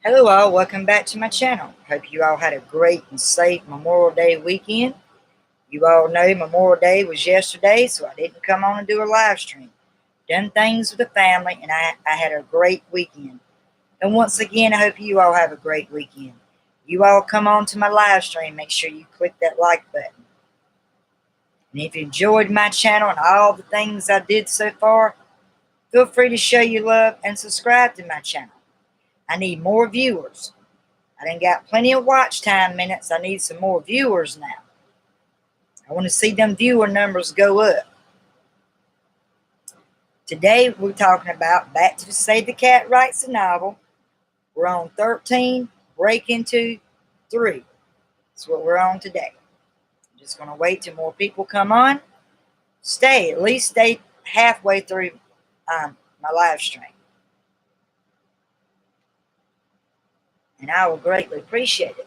Hello all, welcome back to my channel. Hope you all had a great and safe Memorial Day weekend. You all know Memorial Day was yesterday, so I didn't come on and do a live stream. Done things with the family, and I had a great weekend. And once again, I hope you all have a great weekend. You all come on to my live stream, make sure you click that like button. And if you enjoyed my channel and all the things I did so far, feel free to show your love and subscribe to my channel. I need more viewers. I done got plenty of watch time minutes. I need some more viewers now. I want to see them viewer numbers go up. Today we're talking about Back to the Save the Cat Writes a Novel. We're on 13, break into 3. That's what we're on today. I'm just going to wait till more people come on. At least stay halfway through my live stream. And I will greatly appreciate it.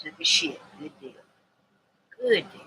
Took a shit. Good deal. Good deal.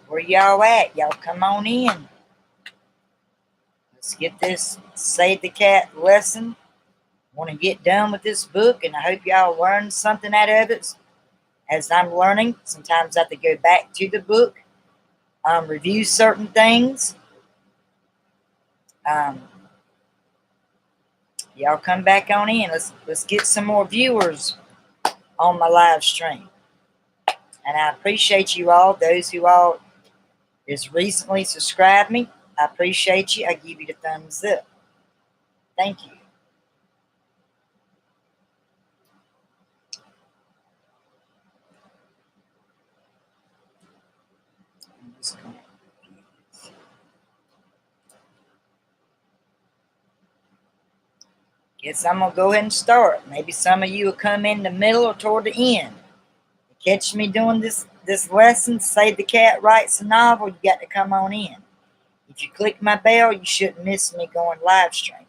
Where y'all at? Y'all come on in. Let's get this Save the Cat lesson. I want to get done with this book, and I hope y'all learn something out of it. As I'm learning, sometimes I have to go back to the book, review certain things. Y'all come back on in. Let's get some more viewers on my live stream. And I appreciate you all, those who all just recently subscribed me. I appreciate you. I give you the thumbs up. Thank you. I'm just gonna guess I'm gonna go ahead and start. Maybe some of you will come in the middle or toward the end. Catch me doing this lesson, Save the Cat Writes a Novel, you got to come on in. If If you click my bell, you shouldn't miss me going live stream.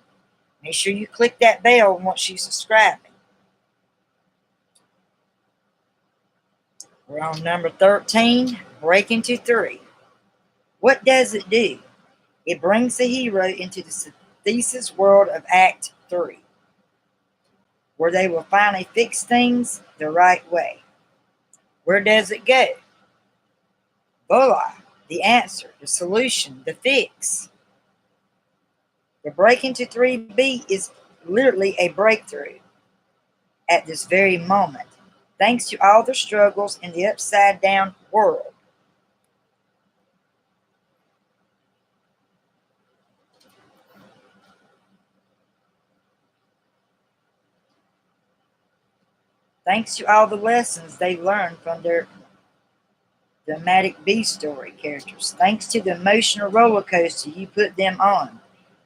Make sure you click that bell once you subscribe me. We're on number 13, Break into 3. What does it do? It brings the hero into the thesis world of Act 3, where they will finally fix things the right way. Where does it go? Voila, the answer, the solution, the fix. The Break into 3B is literally a breakthrough at this very moment, thanks to all the struggles in the upside down world. Thanks to all the lessons they learned from their dramatic B story characters. Thanks to the emotional roller coaster you put them on,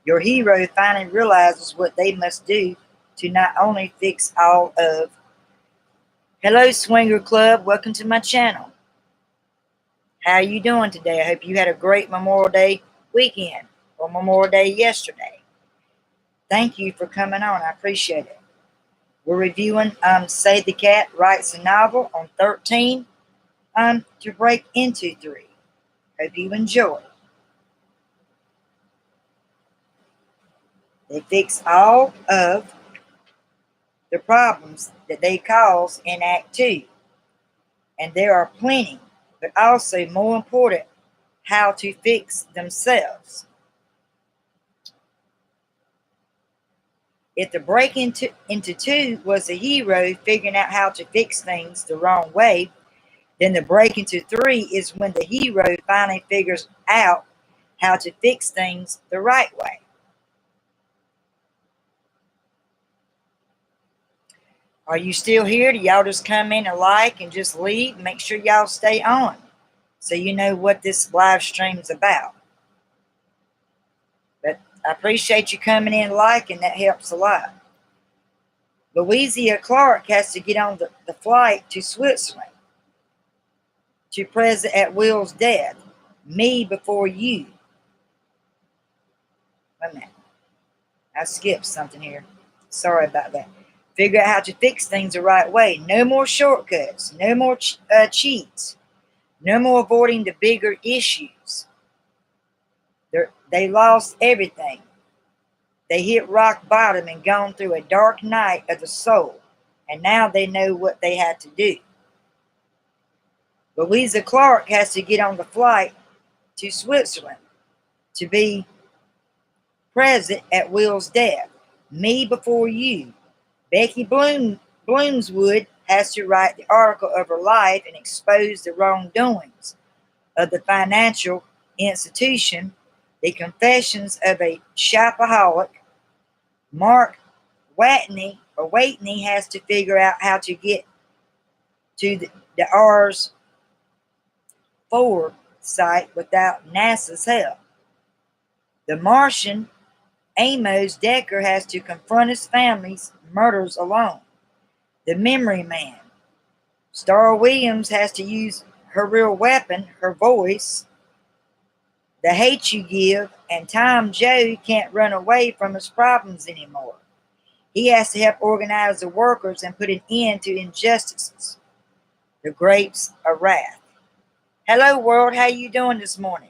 your hero finally realizes what they must do to not only fix all of. Hello, Swinger Club. Welcome to my channel. How are you doing today? I hope you had a great Memorial Day weekend or Memorial Day yesterday. Thank you for coming on. I appreciate it. We're reviewing Say the Cat Writes a Novel on 13 to Break into 3. Hope you enjoy. They fix all of the problems that they cause in Act 2. And there are plenty, but also more important, how to fix themselves. If the break into 2 was the hero figuring out how to fix things the wrong way, then the break into 3 is when the hero finally figures out how to fix things the right way. Are you still here? Do y'all just come in and like and just leave? Make sure y'all stay on so you know what this live stream is about. But I appreciate you coming in and liking. That helps a lot. Louisa Clark has to get on the flight to Switzerland to present at Will's death. Me before you. Wait a minute. I skipped something here. Sorry about that. Figure out how to fix things the right way. No more shortcuts. No more cheats. No more avoiding the bigger issues. They lost everything. They hit rock bottom and gone through a dark night of the soul. And now they know what they had to do. Louisa Clark has to get on the flight to Switzerland to be present at Will's death. Me before you. Becky Bloomswood has to write the article of her life and expose the wrongdoings of the financial institution, the confessions of a shopaholic. Mark Watney has to figure out how to get to the Rs 4 site without NASA's help. The Martian Amos Decker has to confront his family's murders alone. The Memory Man. Star Williams has to use her real weapon, her voice. The Hate You Give, and Tom Joe can't run away from his problems anymore. He has to help organize the workers and put an end to injustices. The Grapes of Wrath. Hello world, how you doing this morning?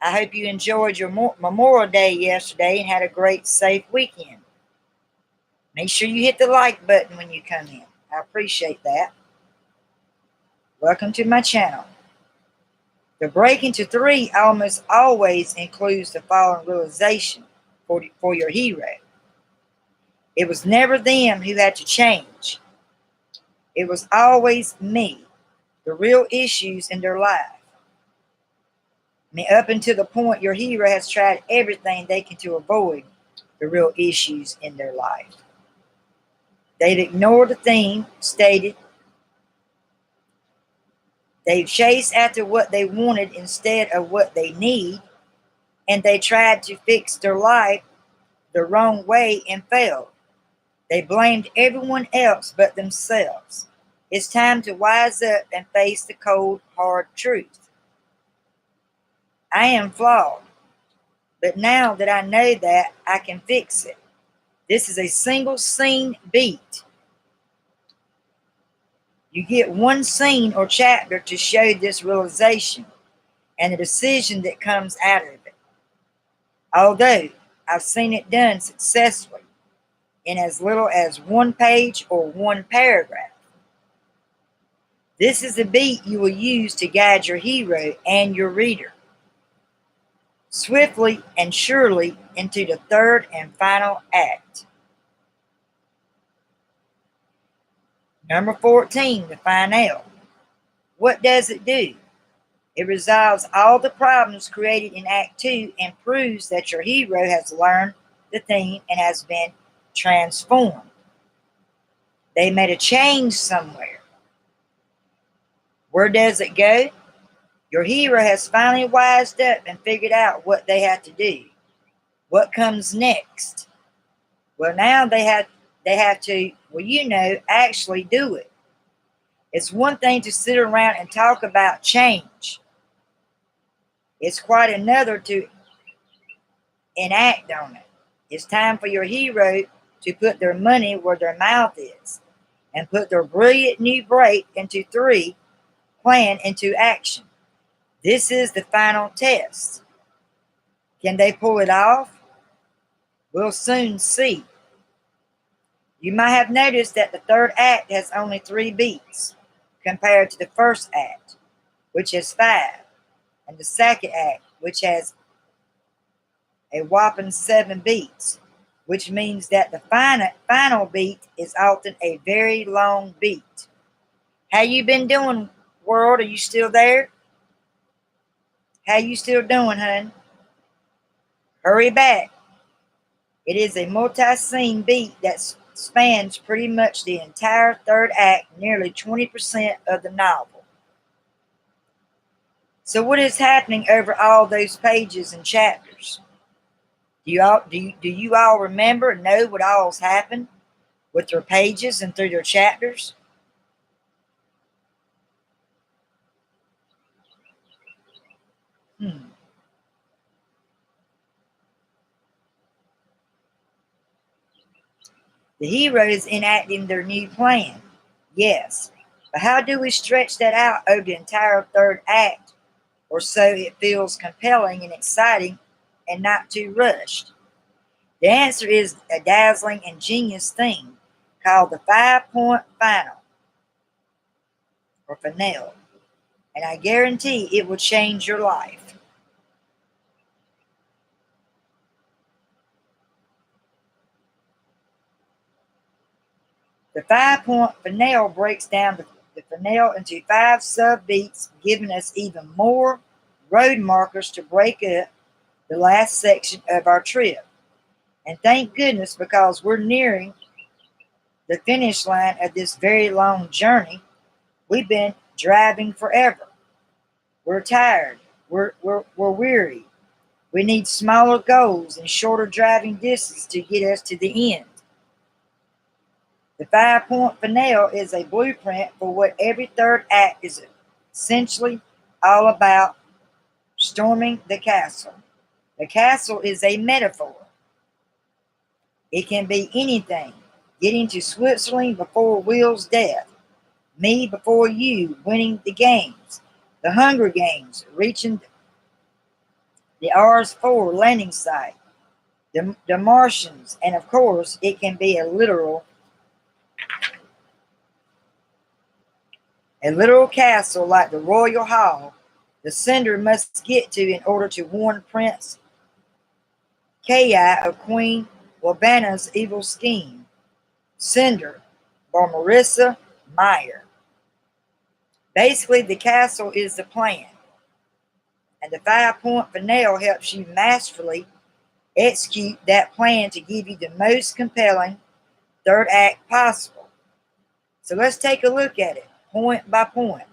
I hope you enjoyed your Memorial Day yesterday and had a great, safe weekend. Make sure you hit the like button when you come in. I appreciate that. Welcome to my channel. The break into 3 almost always includes the following realization for your hero. It was never them who had to change. It was always me, the real issues in their life. I mean, up until the point your hero has tried everything they can to avoid the real issues in their life. They've ignored the theme stated. They've chased after what they wanted instead of what they need, and they tried to fix their life the wrong way and failed. They blamed everyone else but themselves. It's time to wise up and face the cold, hard truth. I am flawed, but now that I know that, I can fix it. This is a single scene beat. You get one scene or chapter to show this realization and the decision that comes out of it. Although I've seen it done successfully in as little as one page or one paragraph. This is the beat you will use to guide your hero and your reader swiftly and surely into the third and final act. Number 14, the finale. What does it do? It resolves all the problems created in Act 2 and proves that your hero has learned the theme and has been transformed. They made a change somewhere. Where does it go? Your hero has finally wised up and figured out what they have to do. What comes next? Well, now they have to, actually do it. It's one thing to sit around and talk about change. It's quite another to enact on it. It's time for your hero to put their money where their mouth is and put their brilliant new break into 3 plan into action. This is the final test. Can they pull it off? We'll soon see. You might have noticed that the third act has only 3 beats compared to the first act, which has 5, and the second act, which has a whopping 7 beats, which means that the final beat is often a very long beat. How you been doing, world? Are you still there? How you still doing, hun? Hurry back. It is a multi-scene beat that spans pretty much the entire third act, nearly 20% of the novel. So what is happening over all those pages and chapters? Do you all remember and know what all's happened with their pages and through their chapters? The heroes enacting their new plan. Yes, but how do we stretch that out over the entire third act, or so it feels compelling and exciting and not too rushed? The answer is a dazzling and genius thing called the 5-point final, or finale, and I guarantee it will change your life. The 5-point finale breaks down the finale into 5 sub-beats, giving us even more road markers to break up the last section of our trip. And thank goodness, because we're nearing the finish line of this very long journey. We've been driving forever. We're tired. We're weary. We need smaller goals and shorter driving distance to get us to the end. The 5-point finale is a blueprint for what every third act is essentially all about: storming the castle. The castle is a metaphor. It can be anything: getting to Switzerland before Will's death, me before you winning the games, the Hunger Games reaching the RS4 landing site, the Martians, and of course, it can be a literal castle like the Royal Hall the sender must get to in order to warn Prince Kai of Queen Wabana's evil scheme. Sender by Marissa Meyer. Basically, the castle is the plan, and the 5-point finale helps you masterfully execute that plan to give you the most compelling third act possible. So let's take a look at it point by point.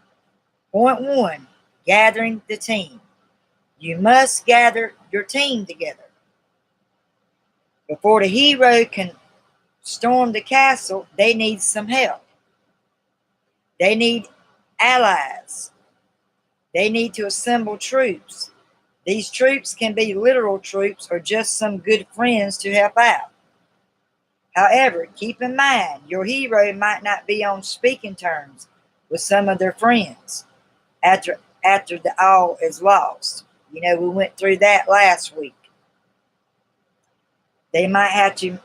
Point 1, gathering the team. You must gather your team together. Before the hero can storm the castle, they need some help. They need allies. They need to assemble troops. These troops can be literal troops or just some good friends to help out. However, keep in mind your hero might not be on speaking terms with some of their friends after the all is lost. You know, we went through that last week. They might have to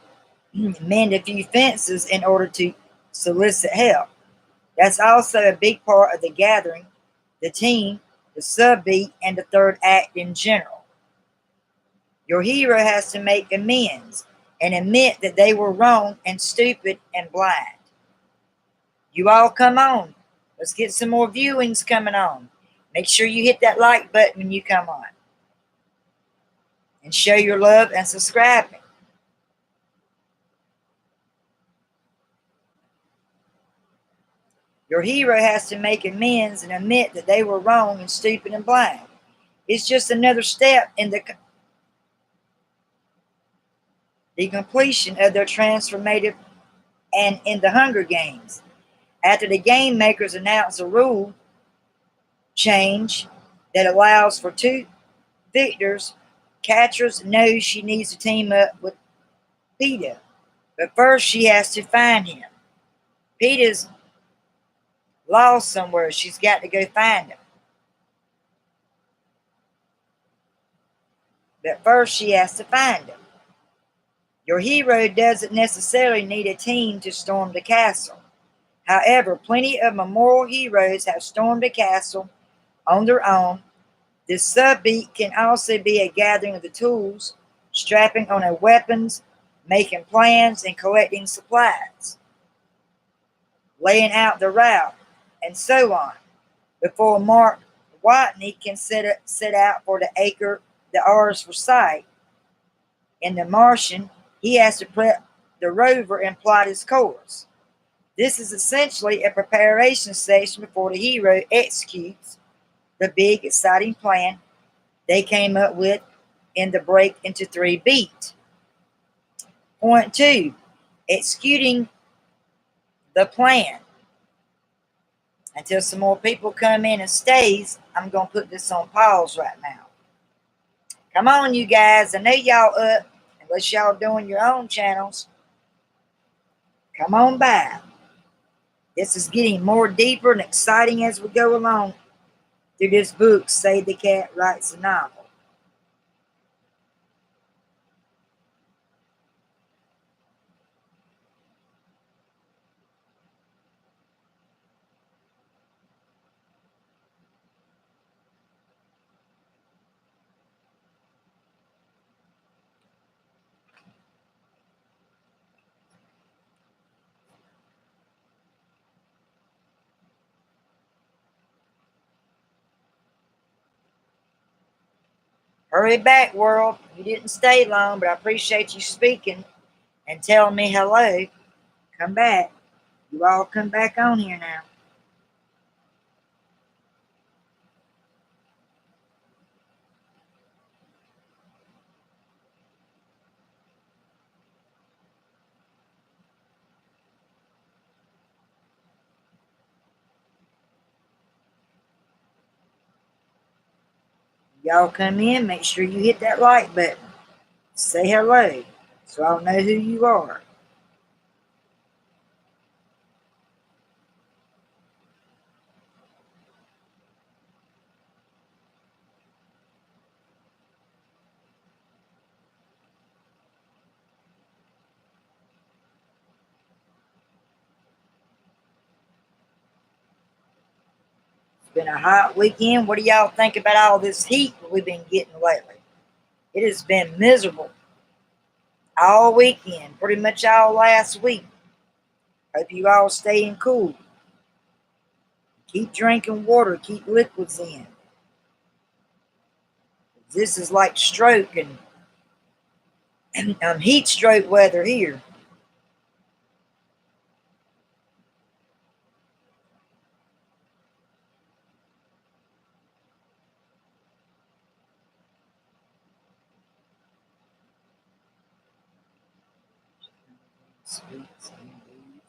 mend a few fences in order to solicit help. That's also a big part of the gathering, the team, the subbeat, and the third act in general. Your hero has to make amends and admit that they were wrong and stupid and blind. You all come on. Let's get some more viewings coming on. Make sure you hit that like button when you come on. And show your love and subscribe me. Your hero has to make amends and admit that they were wrong and stupid and blind. It's just another step in the completion of their transformative and in the Hunger Games. After the game makers announce a rule change that allows for 2 victors, Catrice knows she needs to team up with Peeta. But first she has to find him. Peeta's lost somewhere. She's got to go find him. But first she has to find him. Your hero doesn't necessarily need a team to storm the castle. However, plenty of memorable heroes have stormed the castle on their own. This subbeat can also be a gathering of the tools, strapping on their weapons, making plans, and collecting supplies, laying out the route, and so on, before Mark Watney can set out for the acre the R's for sight. In The Martian, he has to prep the rover and plot his course. This is essentially a preparation session before the hero executes the big, exciting plan they came up with in the Break into 3 beat. Point 2, executing the plan. Until some more people come in and stays, I'm going to put this on pause right now. Come on, you guys. I know y'all up, unless y'all doing your own channels. Come on by. This is getting more deeper and exciting as we go along through this book, Say the Cat Writes a Novel. Hurry back, world. You didn't stay long, but I appreciate you speaking and telling me hello. Come back. You all come back on here now. Y'all come in, make sure you hit that like button. Say hello so I'll know who you are. It's been a hot weekend. What do y'all think about all this heat we've been getting lately? It has been miserable all weekend, pretty much all last week. Hope you all staying cool. Keep drinking water, keep liquids in. This is like stroke and heat stroke weather here. Sweets and beans.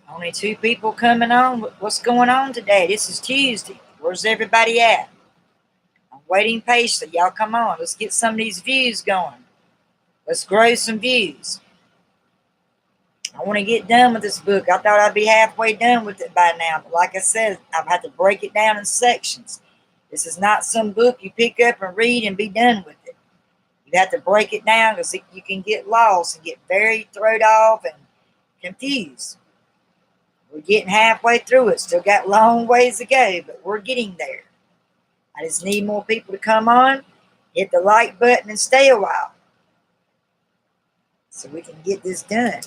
Only two people coming on. What's going on today? This is Tuesday. Where's everybody at? I'm waiting patiently. Y'all come on. Let's get some of these views going. Let's grow some views. I want to get done with this book. I thought I'd be halfway done with it by now. But like I said, I've had to break it down in sections. This is not some book you pick up and read and be done with it. You have to break it down because you can get lost and get very thrown off and confused. We're getting halfway through it. Still got long ways to go, but we're getting there. I just need more people to come on, hit the like button, and stay a while so we can get this done.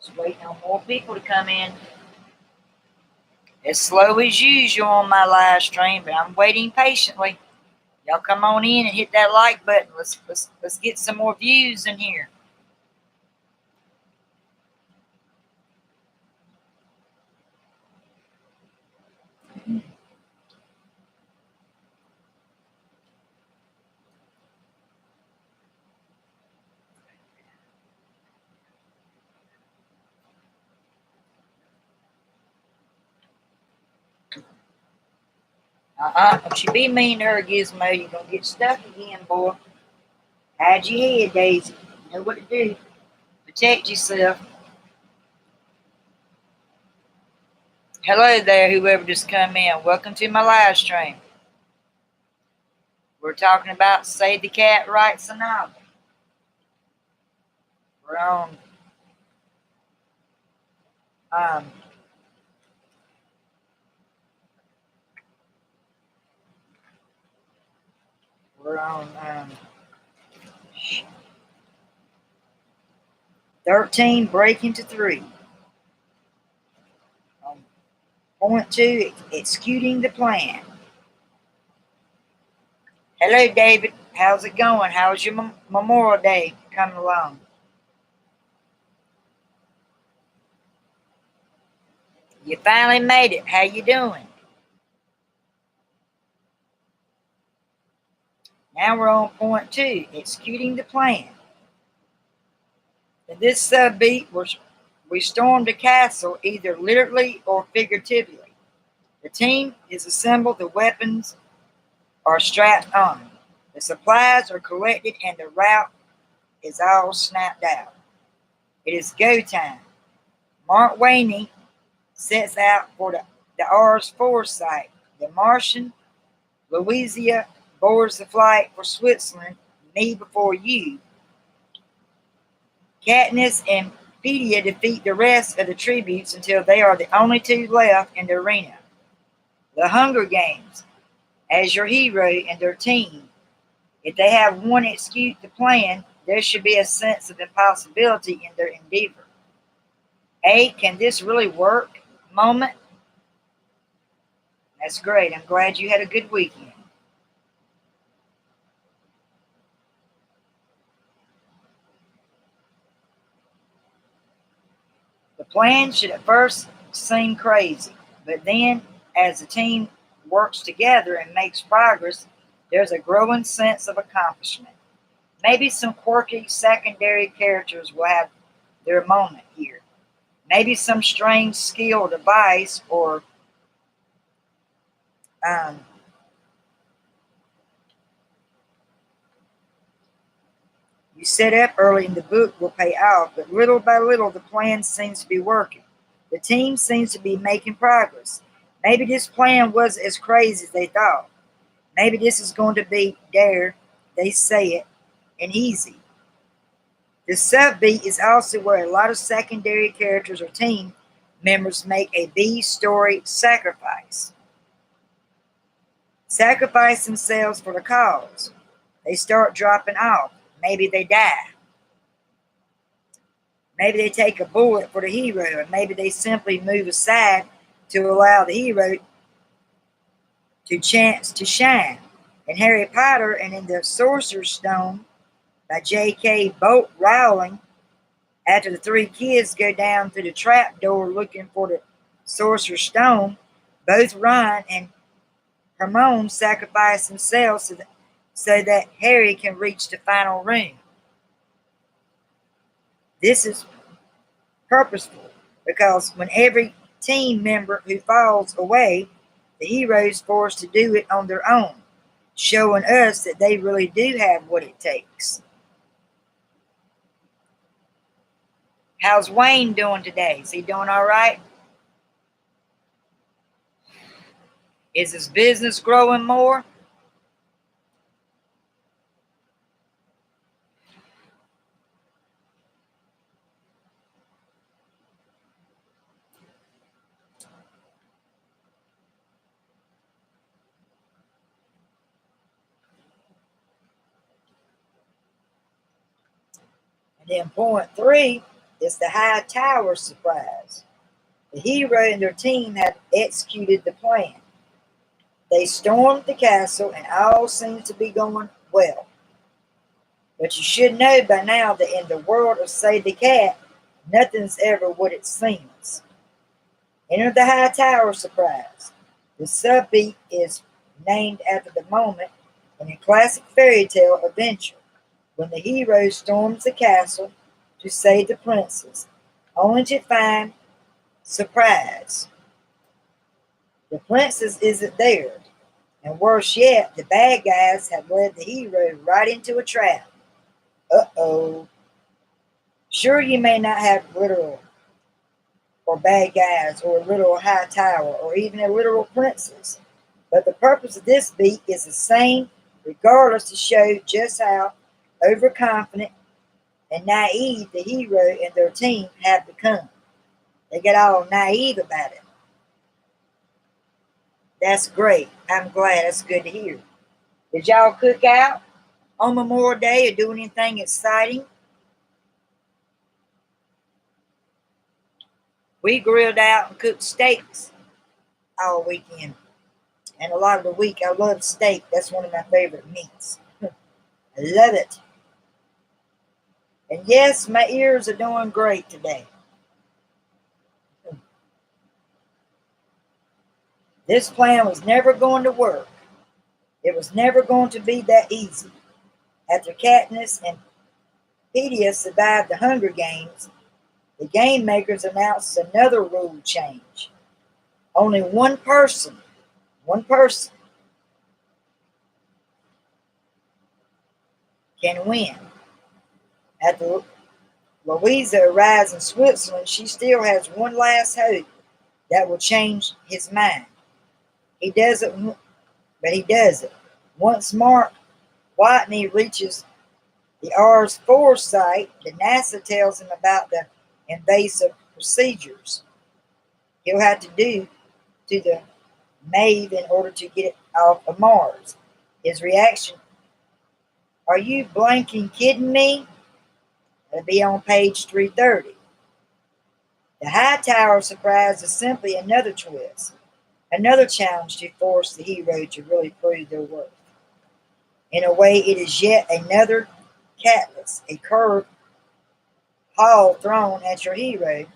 Just waiting on more people to come in. As slow as usual on my live stream, but I'm waiting patiently. Y'all come on in and hit that like button. Let's get some more views in here. Don't you be mean to her, Gizmo. You're gonna get stuck again, boy. Hide your head, Daisy. You know what to do. Protect yourself. Hello there, whoever just come in. Welcome to my live stream. We're talking about Save the Cat Writes a Novel. We're on um, we're on 13 break into 3. Point 2, executing the plan. Hello, David. How's it going? How's your Memorial Day coming along? You finally made it. How you doing? Now we're on point 2, executing the plan. In this subbeat, we stormed a castle either literally or figuratively. The team is assembled, the weapons are strapped on, the supplies are collected, and the route is all snapped out. It is go time. Mark Waney sets out for the Rs4 site. The Martian, Louisiana, boards the flight for Switzerland, me before you. Katniss and Pedia defeat the rest of the tributes until they are the only 2 left in the arena. The Hunger Games, as your hero and their team. If they have one execute the plan, there should be a sense of impossibility in their endeavor. A, can this really work? Moment. That's great. I'm glad you had a good weekend. The plan should at first seem crazy, but then as the team works together and makes progress, there's a growing sense of accomplishment. Maybe some quirky secondary characters will have their moment here. Maybe some strange skill or device or um, you set up early in the book will pay off, but little by little the plan seems to be working. The team seems to be making progress. Maybe this plan wasn't as crazy as they thought. Maybe this is going to be, dare they say it, and easy. The subbeat is also where a lot of secondary characters or team members make a B story sacrifice. Sacrifice themselves for the cause. They start dropping off. Maybe they die. Maybe they take a bullet for the hero, and maybe they simply move aside to allow the hero to chance to shine. In Harry Potter and in the Sorcerer's Stone by J.K. Rowling, after the 3 kids go down through the trap door looking for the Sorcerer's Stone, both Ron and Hermione sacrifice themselves so that Harry can reach the final room. This is purposeful because when every team member who falls away, the heroes forced to do it on their own, showing us that they really do have what it takes. How's Wayne doing today? Is he doing all right? Is his business growing more? And then point 3, is the high tower surprise. The hero and their team have executed the plan. They stormed the castle and all seems to be going well. But you should know by now that in the world of Save the Cat, nothing's ever what it seems. Enter the high tower surprise. The subbeat is named after the moment in a classic fairy tale adventure when the hero storms the castle to save the princess, only to find surprise. The princess isn't there, and worse yet, the bad guys have led the hero right into a trap. Uh-oh. Sure, you may not have literal or bad guys or a literal high tower or even a literal princess, but the purpose of this beat is the same regardless to show just how overconfident and naive the hero and their team have become. They get all naive about it. That's great. I'm glad. That's good to hear. Did y'all cook out on Memorial Day or do anything exciting? We grilled out and cooked steaks all weekend. And a lot of the week, I love steak. That's one of my favorite meats. I love it. And yes, my ears are doing great today. This plan was never going to work. It was never going to be that easy. After Katniss and Pedia survived the Hunger Games, the game makers announced another rule change. Only one person can win. After Louisa arrives in Switzerland, she still has one last hope that will change his mind. He does it, but he does it. Once Mark Watney reaches the Rs4 site, the NASA tells him about the invasive procedures he'll have to do to the Maeve in order to get it off of Mars. His reaction, "Are you blanking kidding me?" That'll be on page 330. The high tower surprise is simply another twist, another challenge to force the hero to really prove their worth. In a way, it is yet another catalyst, a curved ball thrown at your hero.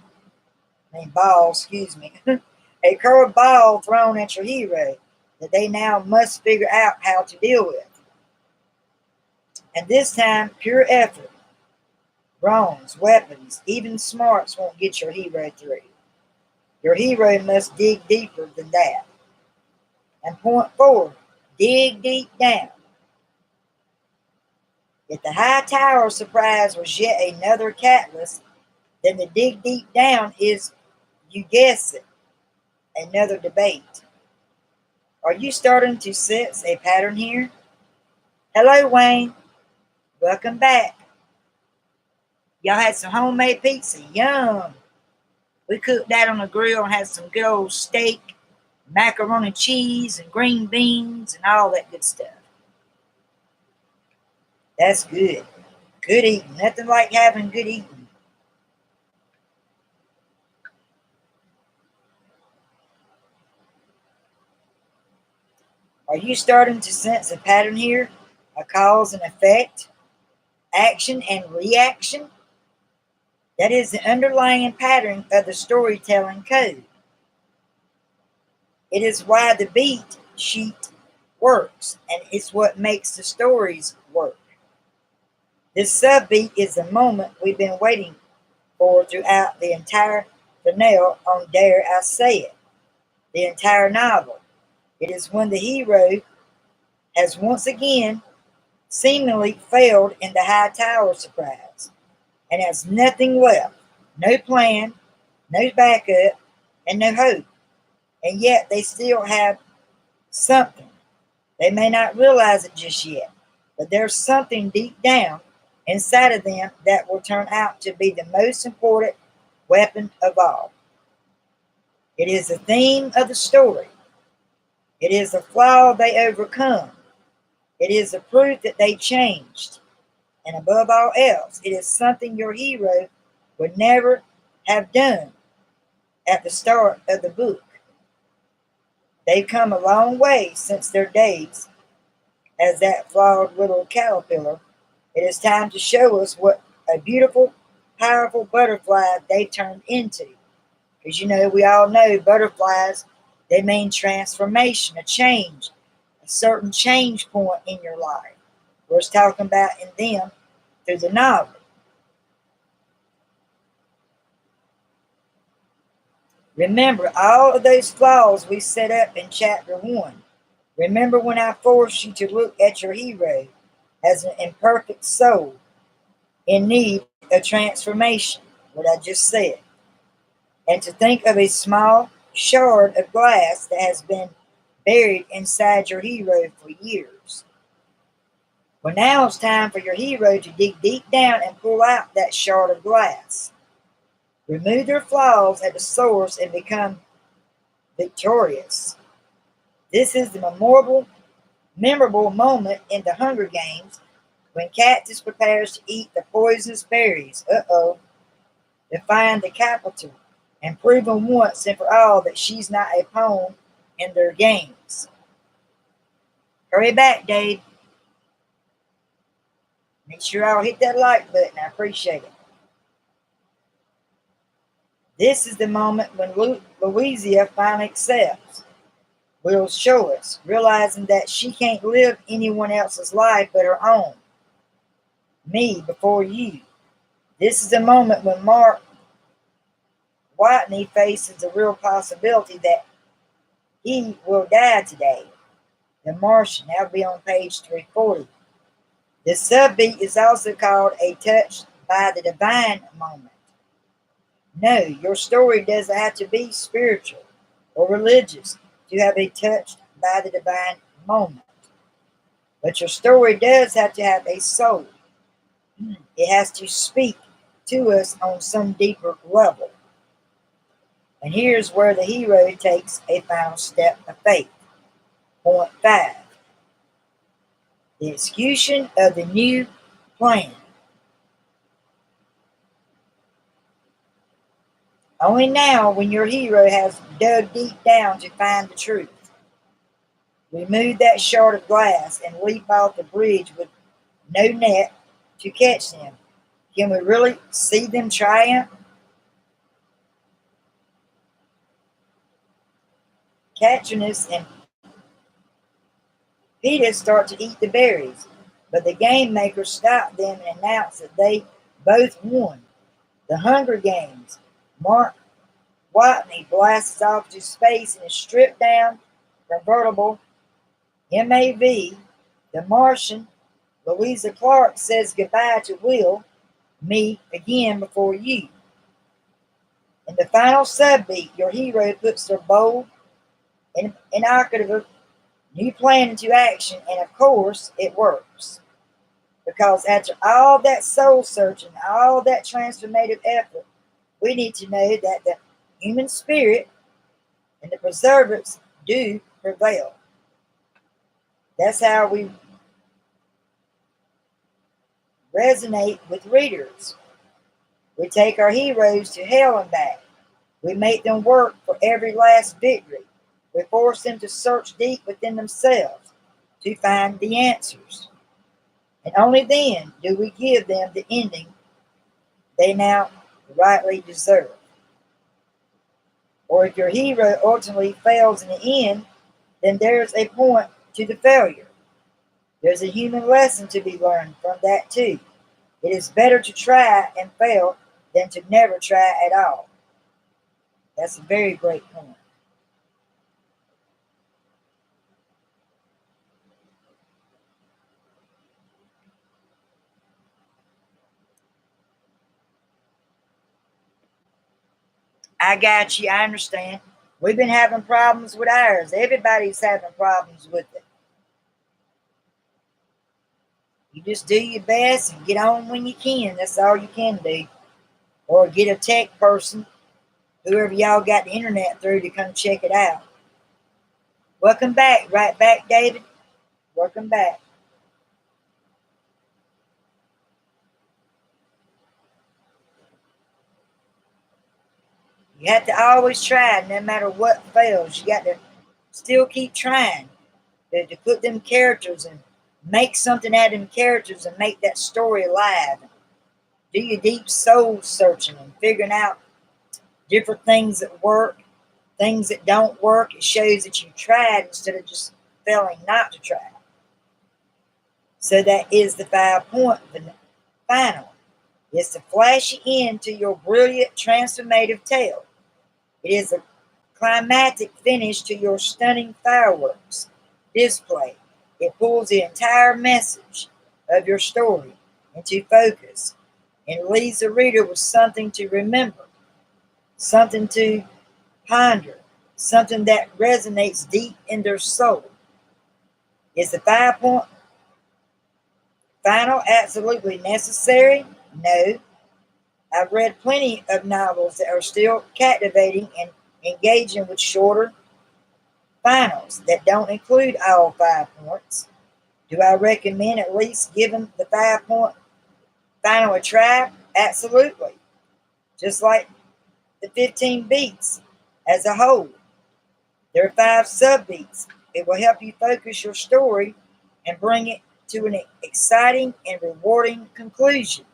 A curved ball thrown at your hero that they now must figure out how to deal with. And this time, pure effort, bronze, weapons, even smarts won't get your hero through. Your hero must dig deeper than that. And point forward, dig deep down. If the high tower surprise was yet another catalyst, then the dig deep down is, you guess it, another debate. Are you starting to sense a pattern here? Hello, Wayne. Welcome back. Y'all had some homemade pizza. Yum. We cooked that on the grill and had some good old steak, macaroni cheese, and green beans, and all that good stuff. That's good. Good eating. Nothing like having good eating. Are you starting to sense a pattern here? A cause and effect? Action and reaction? That is the underlying pattern of the storytelling code. It is why the beat sheet works, and it's what makes the stories work. This subbeat is the moment we've been waiting for throughout the entire finale on Dare I Say It, the entire novel. It is when the hero has once again seemingly failed in the high tower surprise and has nothing left, no plan, no backup, and no hope. And yet they still have something. They may not realize it just yet, but there's something deep down inside of them that will turn out to be the most important weapon of all. It is the theme of the story. It is the flaw they overcome. It is the proof that they changed. And above all else, it is something your hero would never have done at the start of the book. They've come a long way since their days as that flawed little caterpillar. It is time to show us what a beautiful, powerful butterfly they turned into. Because we all know butterflies, they mean transformation, a change, a certain change point in your life. We're talking about in them through the novel. Remember all of those flaws we set up in chapter 1. Remember when I forced you to look at your hero as an imperfect soul in need of transformation, what I just said, and to think of a small shard of glass that has been buried inside your hero for years. Well, now it's time for your hero to dig deep down and pull out that shard of glass. Remove their flaws at the source and become victorious. This is the memorable moment in the Hunger Games when Katniss prepares to eat the poisonous berries. To find the capital and proving once and for all that she's not a pawn in their games. Hurry back, Dave. Make sure I'll hit that like button. I appreciate it. This is the moment when Louisa finally accepts. Will show us, realizing that she can't live anyone else's life but her own. Me before you. This is the moment when Mark Watney faces the real possibility that he will die today. The Martian, that'll be on page 340. The subbeat is also called a touch by the divine moment. No, your story doesn't have to be spiritual or religious to have a touched by the divine moment. But your story does have to have a soul. It has to speak to us on some deeper level. And here's where the hero takes a final step of faith. Point 5. The execution of the new plan. Only now, when your hero has dug deep down to find the truth, remove that shard of glass and leap off the bridge with no net to catch them. Can we really see them triumph? Katniss and Peeta start to eat the berries, but the game makers stop them and announce that they both won. The Hunger Games. Mark Watney blasts off to space in a stripped down convertible MAV. The Martian, Louisa Clark, says goodbye to Will, me again before you. In the final subbeat, your hero puts their bold and innovative new plan into action, and of course, it works. Because after all that soul searching, all that transformative effort, we need to know that the human spirit and the preservatives do prevail. That's how we resonate with readers. We take our heroes to hell and back. We make them work for every last victory. We force them to search deep within themselves to find the answers. And only then do we give them the ending they now rightly deserve. Or if your hero ultimately fails in the end, then there's a point to the failure. There's a human lesson to be learned from that too. It is better to try and fail than to never try at all. That's a very great point. I got you. I understand. We've been having problems with ours. Everybody's having problems with it. You just do your best and get on when you can. That's all you can do. Or get a tech person, whoever y'all got the internet through, to come check it out. Welcome back. Right back, David. Welcome back. You have to always try, no matter what fails. You got to still keep trying to put them characters and make something out of them characters and make that story alive. Do your deep soul searching and figuring out different things that work, things that don't work. It shows that you tried instead of just failing not to try. So that is the 5-point final. It's to flash you into your brilliant transformative tale. It is a climactic finish to your stunning fireworks display. It pulls the entire message of your story into focus and leaves the reader with something to remember, something to ponder, something that resonates deep in their soul. Is the 5-point final absolutely necessary? No. I've read plenty of novels that are still captivating and engaging with shorter finals that don't include all 5 points. Do I recommend at least giving the 5-point final a try? Absolutely. Just like the 15 beats as a whole. There are 5 sub-beats. It will help you focus your story and bring it to an exciting and rewarding conclusion.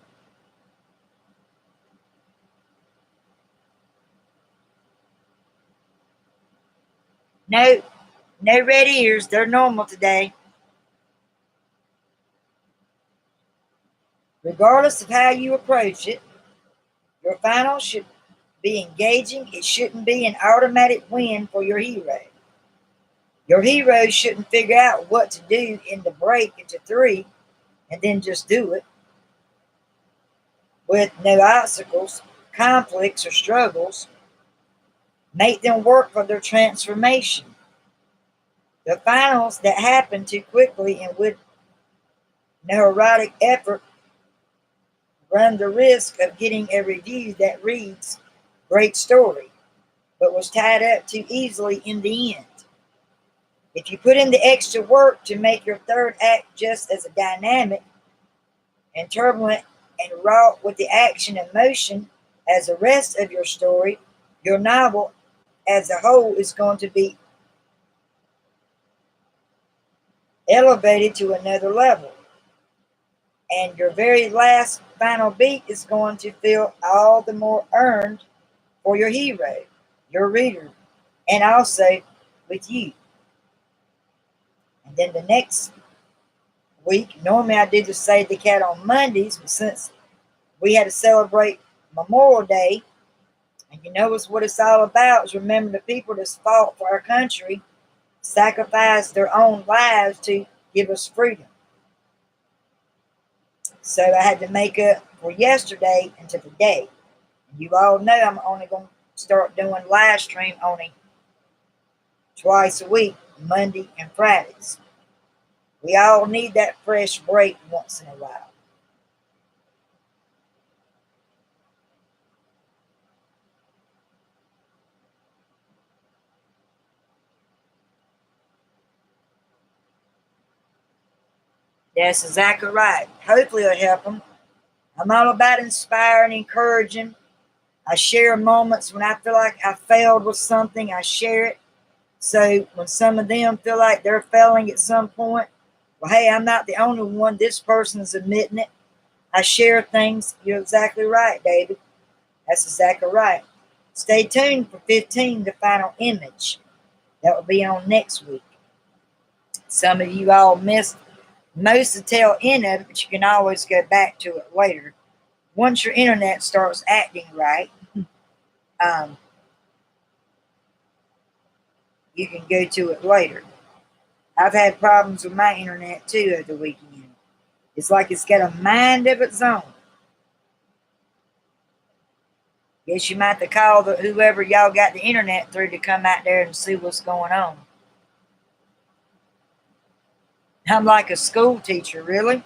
No, no red ears. They're normal today. Regardless of how you approach it, your final should be engaging. It shouldn't be an automatic win for your hero. Your hero shouldn't figure out what to do in the break into 3 and then just do it with no obstacles, conflicts, or struggles. Make them work for their transformation. The finals that happen too quickly and with no heroic effort run the risk of getting a review that reads, "Great story," but was tied up too easily in the end. If you put in the extra work to make your third act just as dynamic and turbulent and wrought with the action and motion as the rest of your story, your novel as a whole is going to be elevated to another level. And your very last final beat is going to feel all the more earned for your hero, your reader, and also with you. And then the next week, normally I do the Save the Cat on Mondays, but since we had to celebrate Memorial Day, and you know what it's all about is remember the people that fought for our country, sacrificed their own lives to give us freedom. So I had to make up for yesterday into today. And you all know I'm only going to start doing live stream only twice a week, Monday and Fridays. We all need that fresh break once in a while. That's exactly right. Hopefully it'll help them. I'm all about inspiring, encouraging. I share moments when I feel like I failed with something. I share it. So when some of them feel like they're failing at some point, well, hey, I'm not the only one. This person's admitting it. I share things. You're exactly right, David. That's exactly right. Stay tuned for 15, the final image. That will be on next week. Some of you all missed most of the tail end of it, but you can always go back to it later. Once your internet starts acting right, um, you can go to it later. I've had problems with my internet too over the weekend. It's like it's got a mind of its own. Guess you might have to call whoever y'all got the internet through to come out there and see what's going on. I'm like a school teacher, really.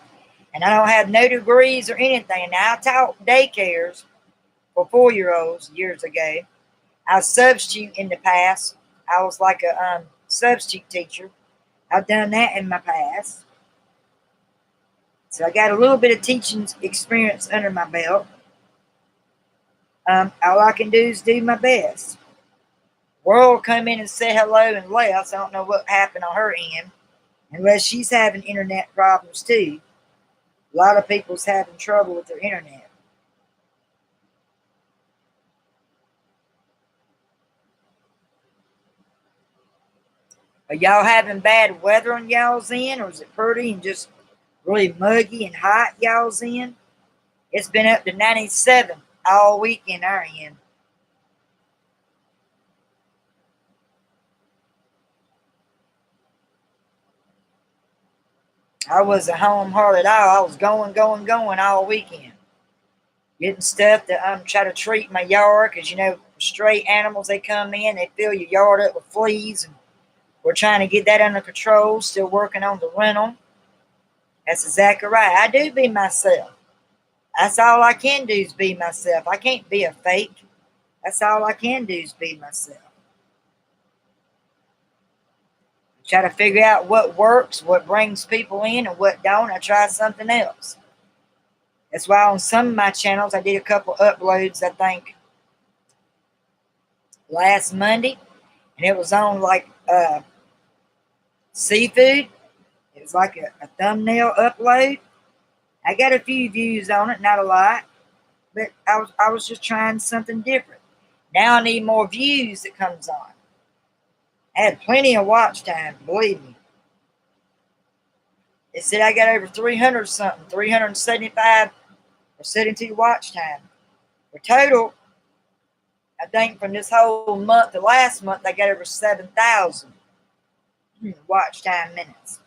And I don't have no degrees or anything. Now, I taught daycares for 4-year-olds years ago. I was substitute in the past. I was like a substitute teacher. I've done that in my past. So I got a little bit of teaching experience under my belt. All I can do is do my best. World come in and said hello and left. So I don't know what happened on her end. Unless she's having internet problems too. A lot of people's having trouble with their internet. Are y'all having bad weather on y'all's end, or is it pretty and just really muggy and hot y'all's end? It's been up to 97 all weekend our end. I wasn't home hard at all. I was going all weekend. Getting stuff to try to treat my yard, because stray animals, they come in, they fill your yard up with fleas, and we're trying to get that under control. Still working on the rental. That's exactly right. I do be myself. That's all I can do is be myself. I can't be a fake. That's all I can do is be myself. Try to figure out what works, what brings people in, and what don't. I try something else. That's why on some of my channels I did a couple uploads, I think, last Monday, and it was on like seafood. It was like a thumbnail upload. I got a few views on it, not a lot, but I was just trying something different. Now I need more views that comes on. I had plenty of watch time, believe me. They said I got over 300 something, 375 or 72 watch time. For total, I think from this whole month to last month, I got over 7,000 watch time minutes.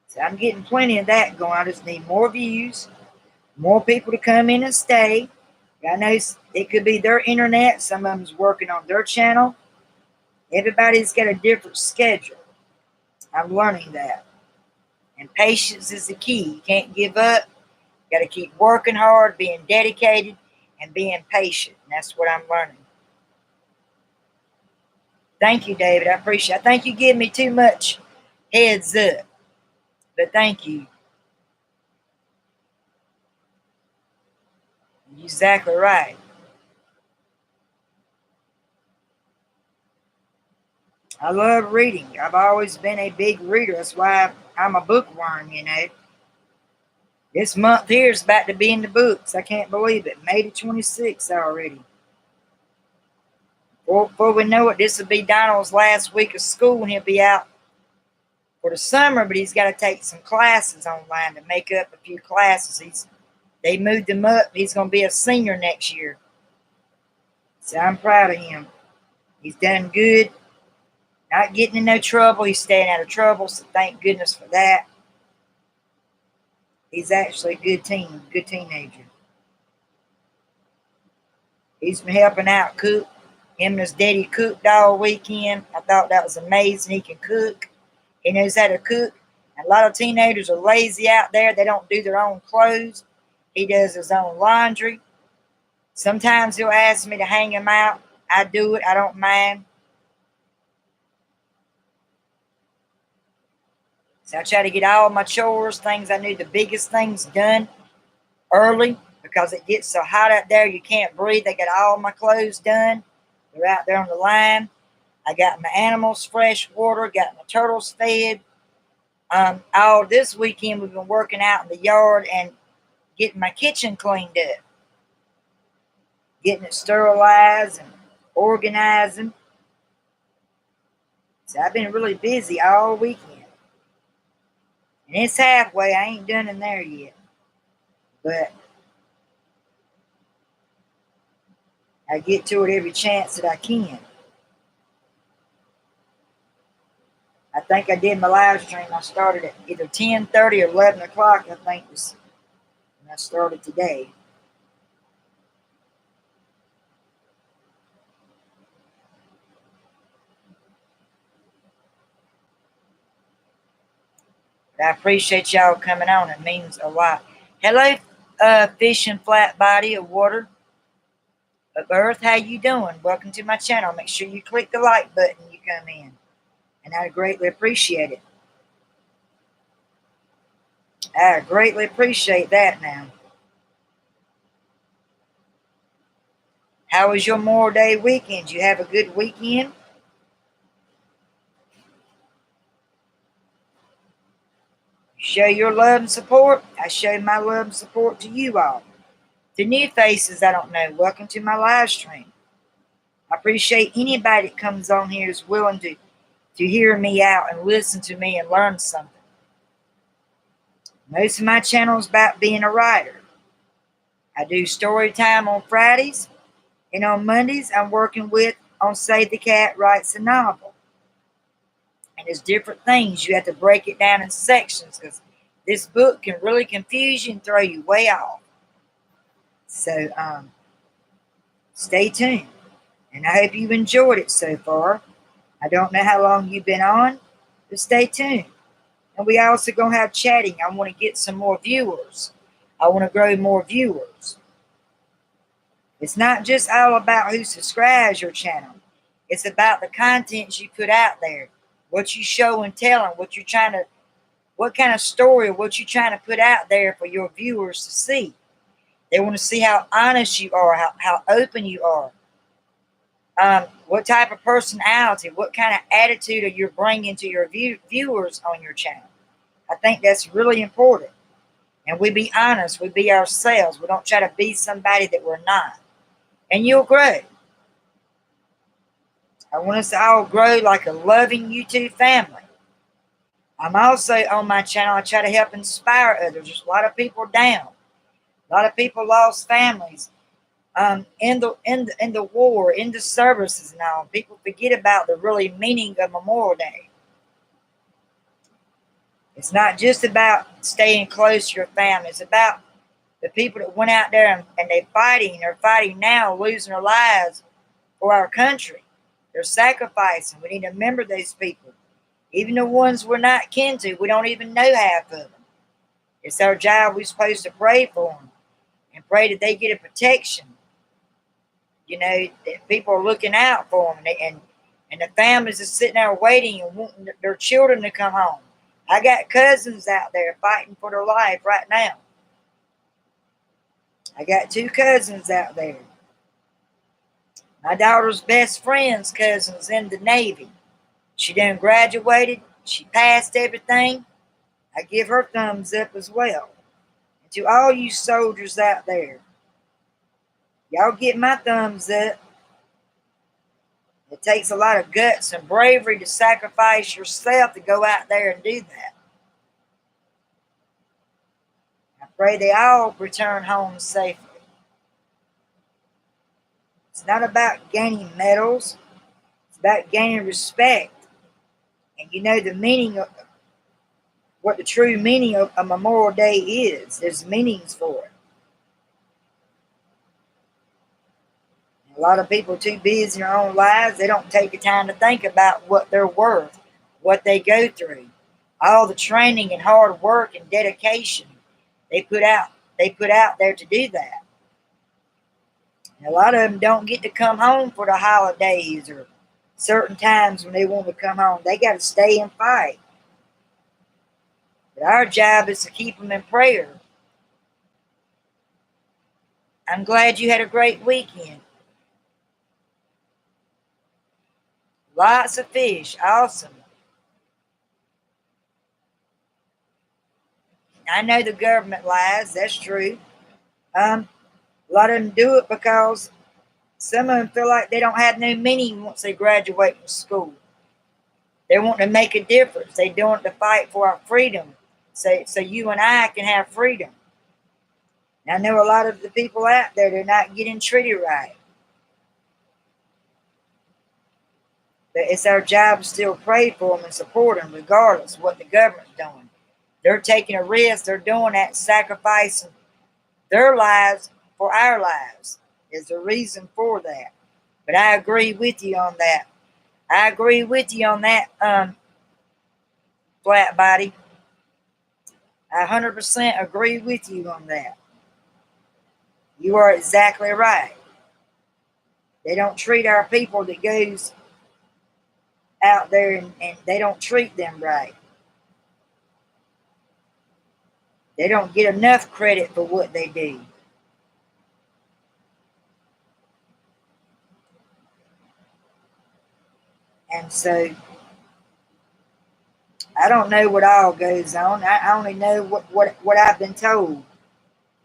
So I'm getting plenty of that going. I just need more views, more people to come in and stay. I know it could be their internet. Some of them's working on their channel. Everybody's got a different schedule. I'm learning that. And patience is the key. You can't give up. You got to keep working hard, being dedicated, and being patient. And that's what I'm learning. Thank you, David. I appreciate it. I think you give me too much heads up. But thank you. You're exactly right. I love reading. I've always been a big reader. That's why I'm a bookworm, This month here is about to be in the books. I can't believe it. May the 26th already. Before we know it, this will be Donald's last week of school, and he'll be out for the summer, but he's got to take some classes online to make up a few classes. They moved him up. He's going to be a senior next year. So I'm proud of him. He's done good. Not getting in no trouble. He's staying out of trouble, so thank goodness for that. He's actually a good teenager. He's been helping out cook. Him and his daddy cooked all weekend. I thought that was amazing. He can cook. He knows how to cook. And a lot of teenagers are lazy out there. They don't do their own clothes. He does his own laundry. Sometimes he'll ask me to hang him out. I do it. I don't mind. So I try to get all my chores, things I knew, the biggest things done early, because it gets so hot out there you can't breathe. I got all my clothes done. They're out there on the line. I got my animals fresh water, got my turtles fed. All this weekend we've been working out in the yard and getting my kitchen cleaned up, getting it sterilized and organizing. So I've been really busy all weekend. And it's halfway. I ain't done in there yet. But I get to it every chance that I can. I think I did my live stream. I started at either 10:30 or 11 o'clock, I think was when I started today. But I appreciate y'all coming on. It means a lot. Hello, fish and flat body of water of earth. How you doing? Welcome to my channel. Make sure you click the like button when you come in. And I greatly appreciate it. I greatly appreciate that now. How was your Memorial Day weekend? Did you have a good weekend? Show your love and support. I show my love and support to you all. To new faces I don't know, welcome to my live stream. I appreciate anybody that comes on here is willing to hear me out and listen to me and learn something. Most of my channel is about being a writer. I do story time on Fridays, and on Mondays I'm working with on Save the Cat Writes a Novel. And there's different things. You have to break it down in sections because this book can really confuse you and throw you way off. So stay tuned. And I hope you've enjoyed it so far. I don't know how long you've been on, but stay tuned. And we also going to have chatting. I want to get some more viewers. I want to grow more viewers. It's not just all about who subscribes your channel. It's about the content you put out there. What you show and tell them. What kind of story or what you're trying to put out there for your viewers to see. They want to see how honest you are, how open you are. What type of personality, what kind of attitude are you bringing to your viewers on your channel. I think that's really important. And we be honest, we be ourselves. We don't try to be somebody that we're not. And you'll grow. I want us to all grow like a loving YouTube family. I'm also on my channel, I try to help inspire others. There's a lot of people down. A lot of people lost families. In the war, in the services now, people forget about the really meaning of Memorial Day. It's not just about staying close to your family. It's about the people that went out there and they're fighting now, losing their lives for our country. They're sacrificing. We need to remember those people. Even the ones we're not kin to, we don't even know half of them. It's our job. We're supposed to pray for them and pray that they get a protection. You know, that people are looking out for them, and the families are sitting there waiting and wanting their children to come home. I got cousins out there fighting for their life right now. I got 2 cousins out there. My daughter's best friend's cousin's in the Navy. She done graduated. She passed everything. I give her thumbs up as well. And to all you soldiers out there, y'all get my thumbs up. It takes a lot of guts and bravery to sacrifice yourself to go out there and do that. I pray they all return home safely. It's not about gaining medals. It's about gaining respect. And you know the meaning of what the true meaning of a Memorial Day is. There's meanings for it. A lot of people are too busy in their own lives. They don't take the time to think about what they're worth, what they go through, all the training and hard work and dedication they put out there to do that. And a lot of them don't get to come home for the holidays or certain times when they want to come home. They got to stay and fight. But our job is to keep them in prayer. I'm glad you had a great weekend. Lots of fish. Awesome. I know the government lies. That's true. A lot of them do it because some of them feel like they don't have no meaning once they graduate from school. They want to make a difference. They doing it to fight for our freedom. So you and I can have freedom. And I know a lot of the people out there, they're not getting treated right. But it's our job to still pray for them and support them regardless of what the government's doing. They're taking a risk. They're doing that, sacrificing their lives for our lives. There's a reason for that. But I agree with you on that. I agree with you on that, flat body. I 100% agree with you on that. You are exactly right. They don't treat our people that goes out there and they don't treat them right. They don't get enough credit for what they do. And so I don't know what all goes on. I only know what I've been told.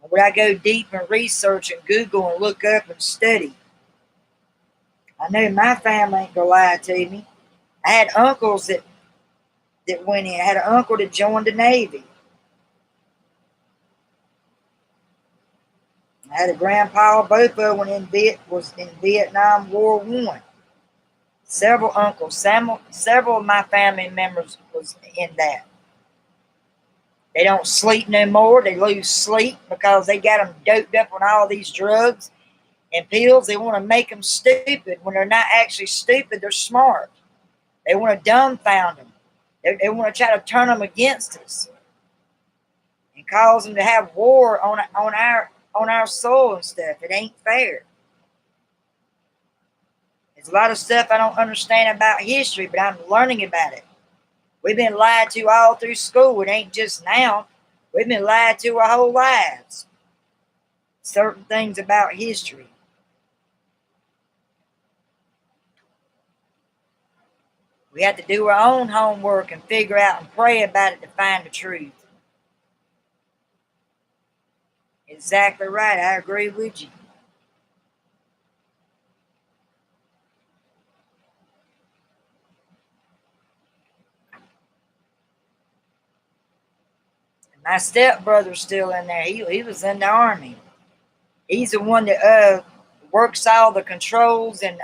When I go deep and research and Google and look up and study, I know my family ain't gonna lie to me. I had uncles that went in. I had an uncle that joined the Navy. I had a grandpa, both of them was in Vietnam War One. Several uncles, several of my family members was in that. They don't sleep no more. They lose sleep because they got them doped up on all these drugs and pills. They want to make them stupid when they're not actually stupid. They're smart. They want to dumbfound them. They want to try to turn them against us and cause them to have war on our soil and stuff. It ain't fair. There's a lot of stuff I don't understand about history, but I'm learning about it. We've been lied to all through school. It ain't just now. We've been lied to our whole lives. Certain things about history. We have to do our own homework and figure out and pray about it to find the truth. Exactly right. I agree with you. My stepbrother's still in there. He was in the army. He's the one that works all the controls and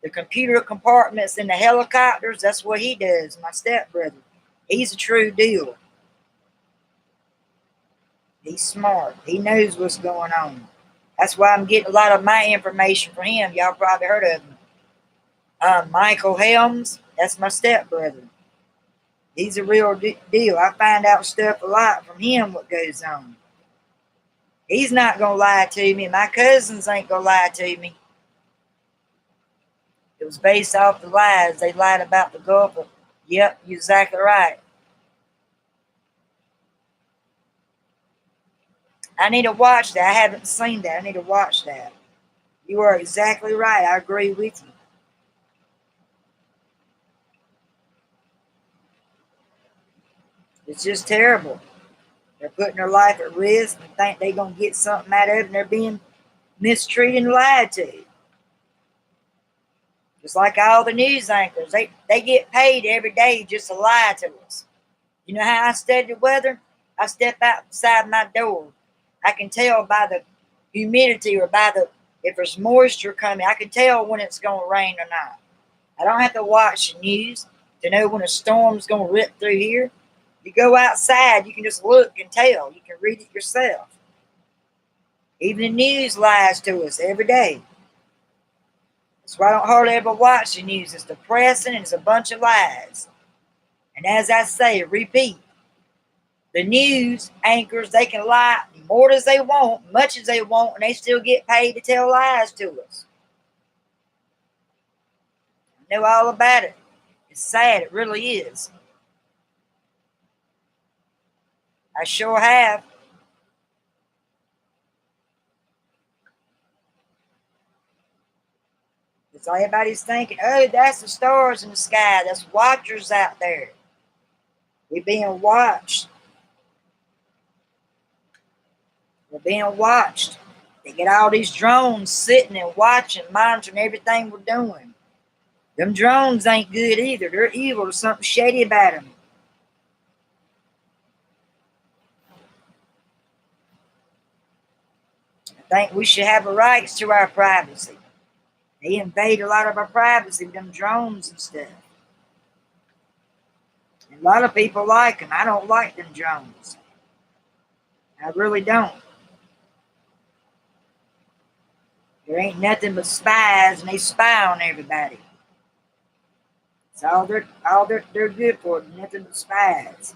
the computer compartments in the helicopters. That's what he does, my stepbrother. He's a true deal. He's smart. He knows what's going on. That's why I'm getting a lot of my information from him. Y'all probably heard of him. Michael Helms, that's my stepbrother. He's a real deal. I find out stuff a lot from him, what goes on. He's not going to lie to me. My cousins ain't going to lie to me. It was based off the lies. They lied about the Gulf. Yep, you're exactly right. I need to watch that. I haven't seen that. I need to watch that. You are exactly right. I agree with you. It's just terrible. They're putting their life at risk and think they're going to get something out of it, and they're being mistreated and lied to. Just like all the news anchors. They get paid every day just to lie to us. You know how I study the weather? I step outside my door. I can tell by the humidity or by the if there's moisture coming. I can tell when it's going to rain or not. I don't have to watch the news to know when a storm's going to rip through here. You go outside, you can just look and tell. You can read it yourself. Even the news lies to us every day. That's why I don't hardly ever watch the news. It's depressing and it's a bunch of lies. And as I say, repeat, the news anchors, they can lie more as they want, much as they want, and they still get paid to tell lies to us. I know all about it. It's sad, it really is. I sure have. Because everybody's thinking, oh, that's the stars in the sky. That's watchers out there. We're being watched. We're being watched. They get all these drones sitting and watching, monitoring everything we're doing. Them drones ain't good either. They're evil. There's something shady about them. I think we should have a rights to our privacy. They invade a lot of our privacy with them drones and stuff. And a lot of people like them. I don't like them drones. I really don't. There ain't nothing but spies, and they spy on everybody. It's all they're good for. Nothing but spies.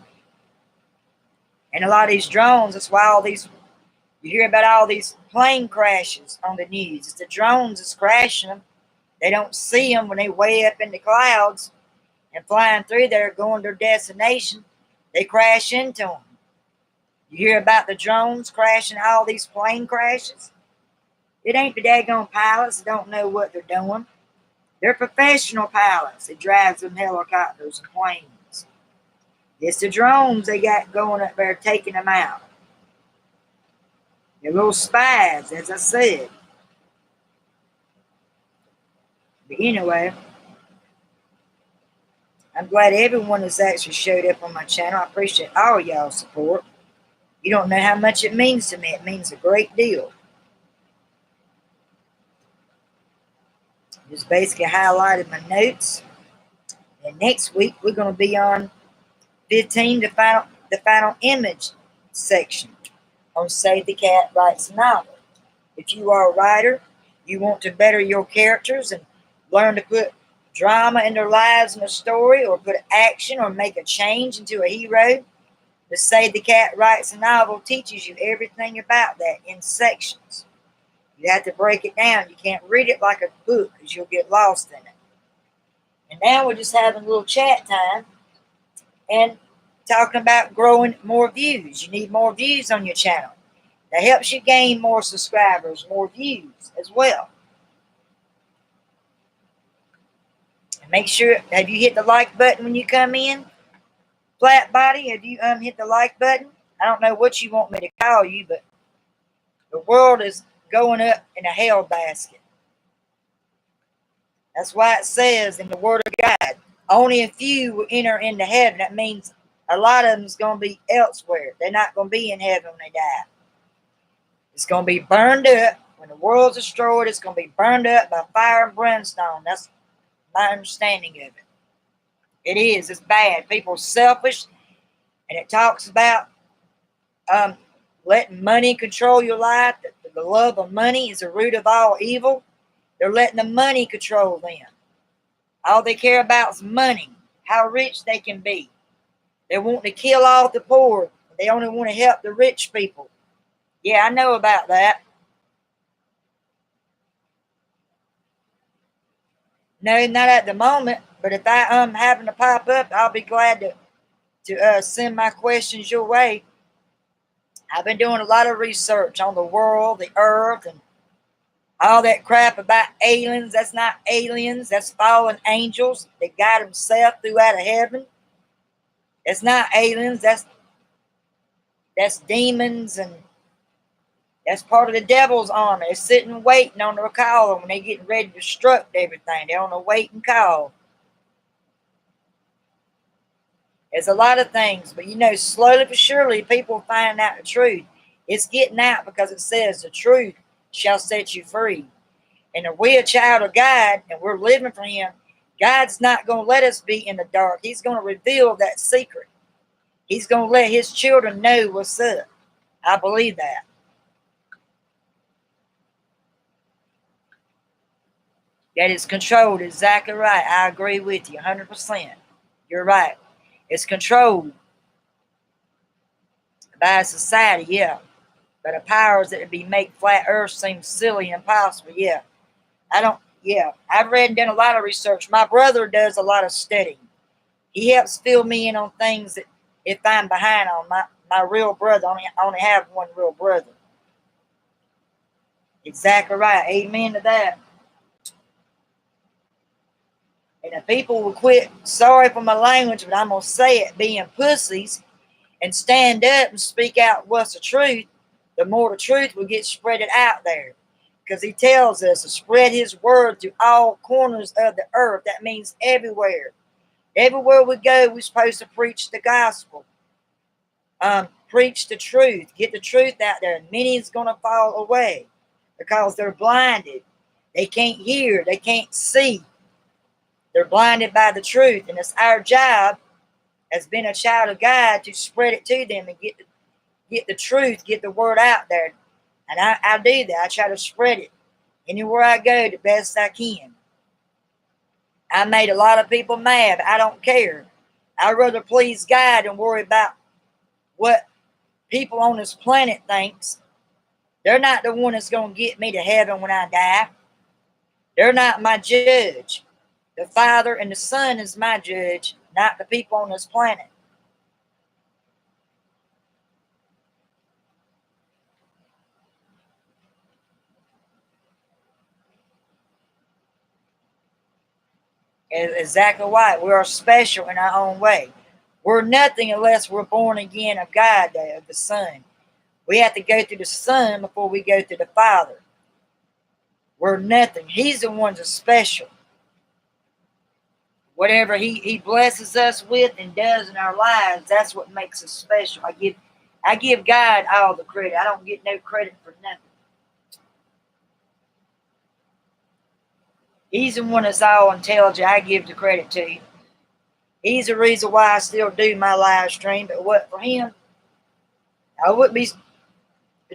And a lot of these drones. That's why you hear about all these plane crashes on the news. It's the drones that's crashing them. They don't see them when they way up in the clouds and flying through there, going to their destination. They crash into them. You hear about the drones crashing all these plane crashes? It ain't the daggone pilots that don't know what they're doing. They're professional pilots that drives them helicopters and planes. It's the drones they got going up there taking them out. They're little spies, as I said. But anyway, I'm glad everyone has actually showed up on my channel. I appreciate all y'all's support. You don't know how much it means to me. It means a great deal. Just basically highlighted my notes. And next week we're going to be on 15, the final image section on Save the Cat Writes a Novel. If you are a writer, you want to better your characters and learn to put drama in their lives in a story, or put action or make a change into a hero, the Save the Cat Writes a Novel teaches you everything about that in sections. You have to break it down. You can't read it like a book because you'll get lost in it. And now we're just having a little chat time and talking about growing more views. You need more views on your channel. That helps you gain more subscribers, more views as well. And make sure, have you hit the like button when you come in? Flat Body, have you hit the like button? I don't know what you want me to call you, but the world is going up in a hell basket. That's why it says in the Word of God, only a few will enter into heaven. That means a lot of them is going to be elsewhere. They're not going to be in heaven when they die. It's going to be burned up. When the world's destroyed, it's going to be burned up by fire and brimstone. That's my understanding of it. It is. It's bad. People are selfish. And it talks about letting money control your life. The love of money is the root of all evil. They're letting the money control them. All they care about is money, how rich they can be. They want to kill off the poor. They only want to help the rich people. Yeah, I know about that. No, not at the moment. But if I happen to pop up, I'll be glad to send my questions your way. I've been doing a lot of research on the world, the earth, and all that crap about aliens. That's not aliens. That's fallen angels that God himself threw out of heaven. It's not aliens. That's demons, and that's part of the devil's army. They're sitting waiting on their call when they're getting ready to destruct everything. They're on a wait and call. There's a lot of things, but you know, slowly but surely, people find out the truth. It's getting out because it says the truth shall set you free. And if we're a child of God and we're living for him, God's not going to let us be in the dark. He's going to reveal that secret. He's going to let his children know what's up. I believe that. That is controlled. Exactly right. I agree with you 100%. You're right. It's controlled by society, yeah. But the powers that be make flat earth seem silly and impossible, yeah. I've read and done a lot of research. My brother does a lot of studying. He helps fill me in on things that if I'm behind on. My real brother, I only have one real brother. Exactly right. Amen to that. And if people will quit, sorry for my language, but I'm going to say it, being pussies, and stand up and speak out what's the truth, the more the truth will get spreaded out there. Because he tells us to spread his word to all corners of the earth. That means everywhere. Everywhere we go, we're supposed to preach the gospel. Preach the truth. Get the truth out there. And many is going to fall away because they're blinded. They can't hear. They can't see. They're blinded by the truth. And it's our job as being a child of God to spread it to them and get the truth, get the word out there. And I do that. I try to spread it anywhere I go the best I can. I made a lot of people mad. I don't care. I'd rather please God than worry about what people on this planet thinks. They're not the one that's going to get me to heaven when I die. They're not my judge. The Father and the Son is my judge, not the people on this planet. Exactly right. We are special in our own way. We're nothing unless we're born again of God, of the Son. We have to go through the Son before we go through the Father. We're nothing. He's the one that's special. Whatever he blesses us with and does in our lives, that's what makes us special. I give God all the credit. I don't get no credit for nothing. He's the one that's all intelligent. I give the credit to. He's the reason why I still do my live stream. But what for him, I wouldn't be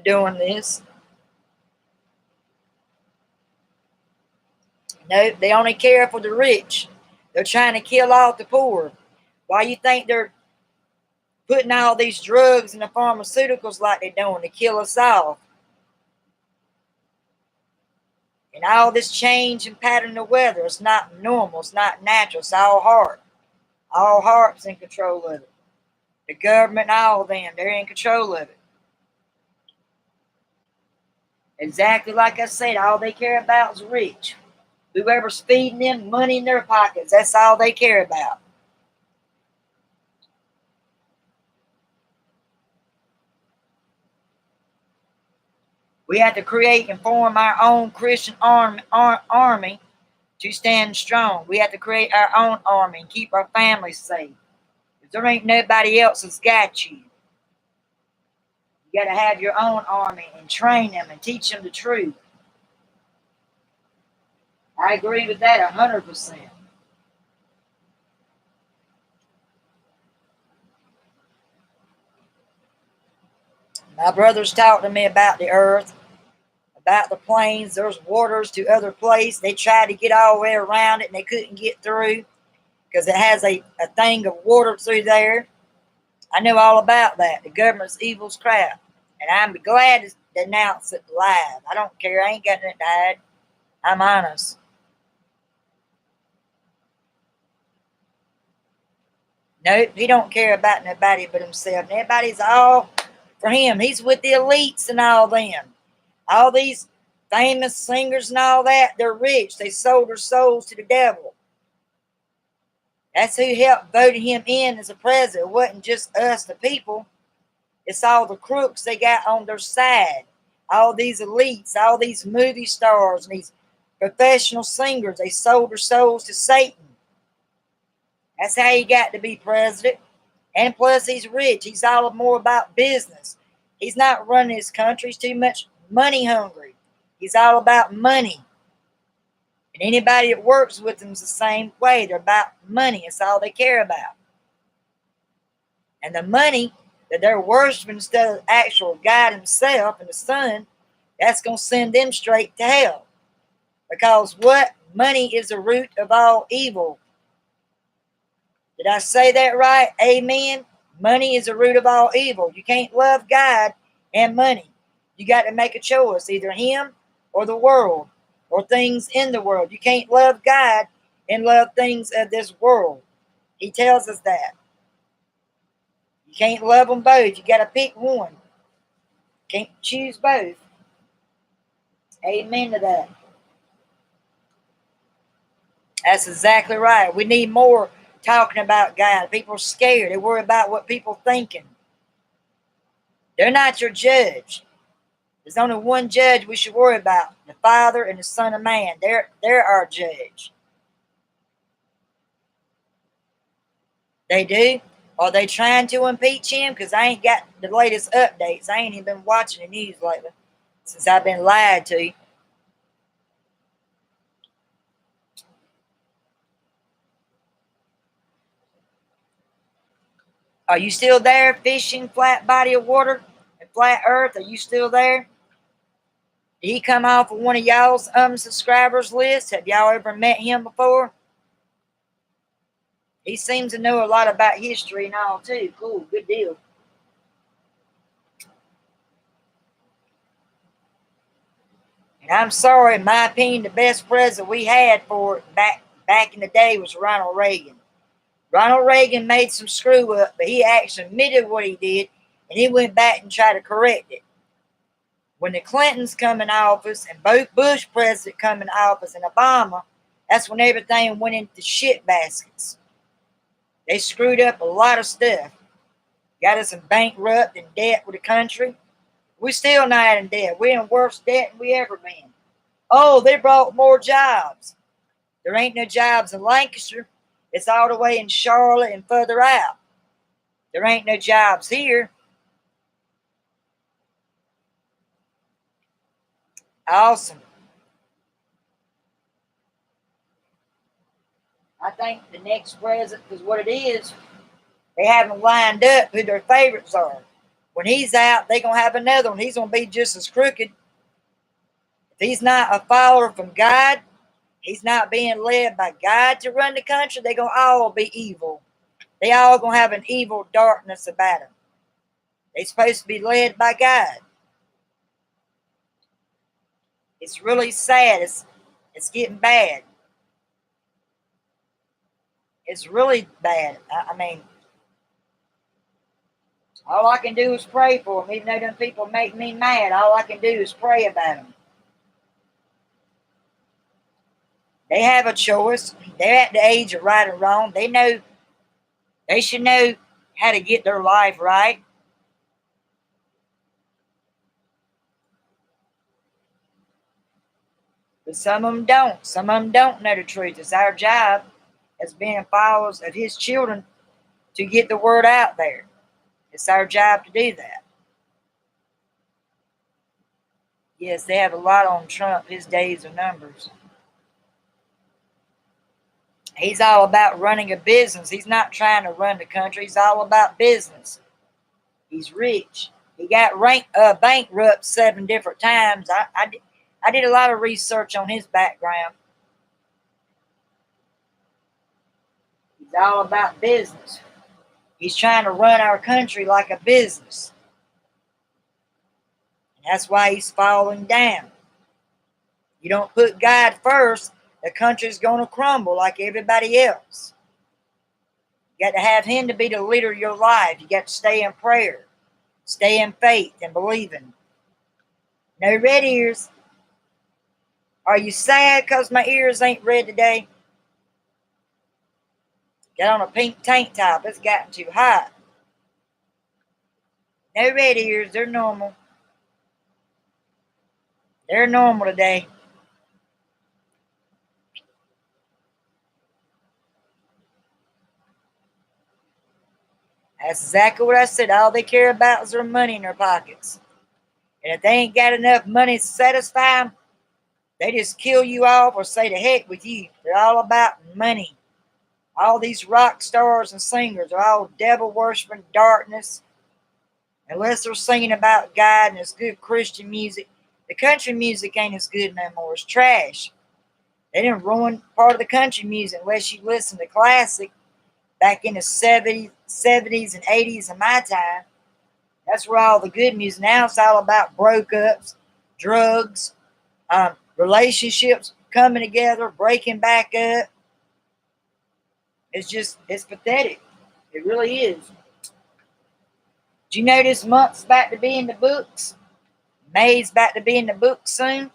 doing this. No, they only care for the rich. They're trying to kill off the poor. Why you think they're putting all these drugs and the pharmaceuticals like they're doing to kill us off? And all this change and pattern of weather, it's not normal, it's not natural, it's all HAARP. All HAARP's in control of it. The government and all of them, they're in control of it. Exactly like I said, all they care about is rich. Whoever's feeding them money in their pockets, that's all they care about. We have to create and form our own Christian army to stand strong. We have to create our own army and keep our families safe. Because there ain't nobody else that's got you. You got to have your own army and train them and teach them the truth. I agree with that 100%. My brothers talked to me about the earth, about the plains. There's waters to other places. They tried to get all the way around it and they couldn't get through because it has a thing of water through there. I know all about that. The government's evil's crap. And I'm glad to denounce it live. I don't care. I ain't got nothing to hide. I'm honest. Nope, he don't care about nobody but himself. And everybody's all for him. He's with the elites and all them. All these famous singers and all that, they're rich. They sold their souls to the devil. That's who helped vote him in as a president. It wasn't just us, the people. It's all the crooks they got on their side. All these elites, all these movie stars, and these professional singers, they sold their souls to Satan. That's how he got to be president. And plus, he's rich. He's all more about business. He's not running his country. He's too much money hungry. He's all about money. And anybody that works with him is the same way. They're about money. It's all they care about. And the money that they're worshiping instead of actual God himself and the Son, that's going to send them straight to hell. Because what? Money is the root of all evil. Did I say that right? Amen. Money is the root of all evil. You can't love God and money. You got to make a choice, either him or the world or things in the world. You can't love God and love things of this world. He tells us that. You can't love them both. You got to pick one. Can't choose both. Amen to that. That's exactly right. We need more talking about God. People are scared. They worry about what people are thinking. They're not your judge. There's only one judge we should worry about, the Father and the Son of Man. They're our judge. They do? Are they trying to impeach him? Because I ain't got the latest updates. I ain't even been watching the news lately since I've been lied to. Are you still there, fishing, flat body of water, and flat earth? Are you still there? Did he come off of one of y'all's subscribers list? Have y'all ever met him before? He seems to know a lot about history and all too. Cool, good deal. And I'm sorry, in my opinion, the best president we had for back in the day was Ronald Reagan. Ronald Reagan made some screw up, but he actually admitted what he did, and he went back and tried to correct it. When the Clintons come in office, and both Bush presidents come in office, and Obama, That's when everything went into shit baskets. They screwed up a lot of stuff. Got us in bankrupt and debt with the country. We still not in debt. We're in worse debt than we ever been. Oh, they brought more jobs. There ain't no jobs in Lancaster. It's all the way in Charlotte and further out. There ain't no jobs here. Awesome. I think the next president is what it is. They haven't lined up who their favorites are. When he's out, they're going to have another one. He's going to be just as crooked. If he's not a follower from God, he's not being led by God to run the country, they're going to all be evil. They all going to have an evil darkness about them. They're supposed to be led by God. It's really sad. It's getting bad. It's really bad. I mean, all I can do is pray for them. Even though them people make me mad, all I can do is pray about them. They have a choice. They're at the age of right and wrong. They should know how to get their life right. But some of them don't. Some of them don't know the truth. It's our job as being followers of his children to get the word out there. It's our job to do that. Yes, they have a lot on Trump. His days are numbers. He's all about running a business. He's not trying to run the country. He's all about business. He's rich. He got bankrupt 7 different times. I did a lot of research on his background. He's all about business. He's trying to run our country like a business. And that's why he's falling down. You don't put God first, the country's going to crumble like everybody else. You got to have him to be the leader of your life. You got to stay in prayer, stay in faith and believing. No red ears. Are you sad because my ears ain't red today? Got on a pink tank top. It's gotten too hot. No red ears. They're normal. They're normal today. That's exactly what I said. All they care about is their money in their pockets. And if they ain't got enough money to satisfy them, they just kill you off or say to heck with you. They're all about money. All these rock stars and singers are all devil worshiping darkness. Unless they're singing about God and it's good Christian music. The country music ain't as good no more. It's trash. They didn't ruin part of the country music unless you listen to classic back in the 70s and 80s in my time. That's where all the good music. Now it's all about broke-ups, drugs, relationships coming together, breaking back up. It's pathetic. It really is. Do you know this month's about to be in the books? May's about to be in the books soon.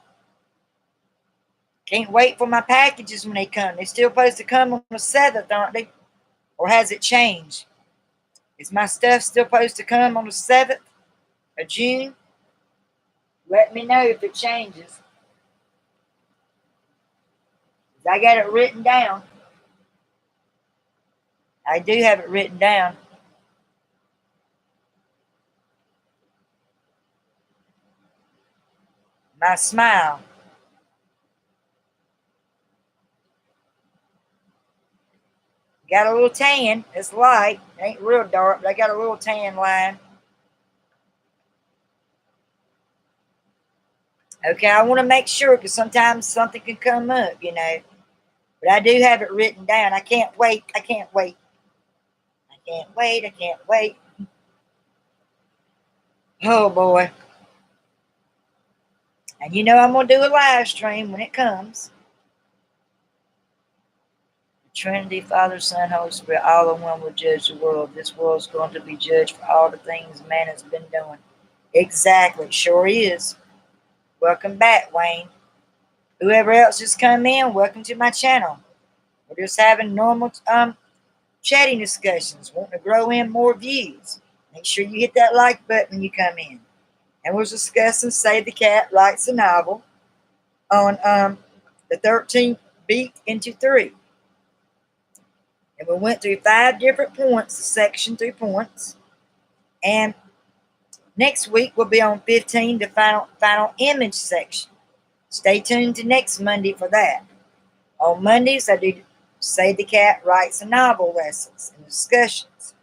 Can't wait for my packages when they come. They're still supposed to come on the 7th, aren't they? Or has it changed? Is my stuff still supposed to come on the 7th of June? Let me know if it changes. I got it written down. I do have it written down. My smile. Got a little tan. It's light. It ain't real dark, but I got a little tan line. Okay, I want to make sure because sometimes something can come up, you know. But I do have it written down. I can't wait. I can't wait. I can't wait. I can't wait. Oh, boy. And you know I'm going to do a live stream when it comes. The Trinity, Father, Son, Holy Spirit, all in one will judge the world. This world's going to be judged for all the things man has been doing. Exactly. Sure is. Welcome back, Wayne. Whoever else just come in, welcome to my channel. We're just having normal chatting discussions, wanting to grow in more views. Make sure you hit that like button when you come in. And we're discussing Save the Cat Writes a Novel on the 13th beat into 3. And we went through 5 different points, section 3 points. And next week we'll be on 15, the final image section. Stay tuned to next Monday for that. On Mondays, I do Save the Cat Writes a Novel lessons and discussions.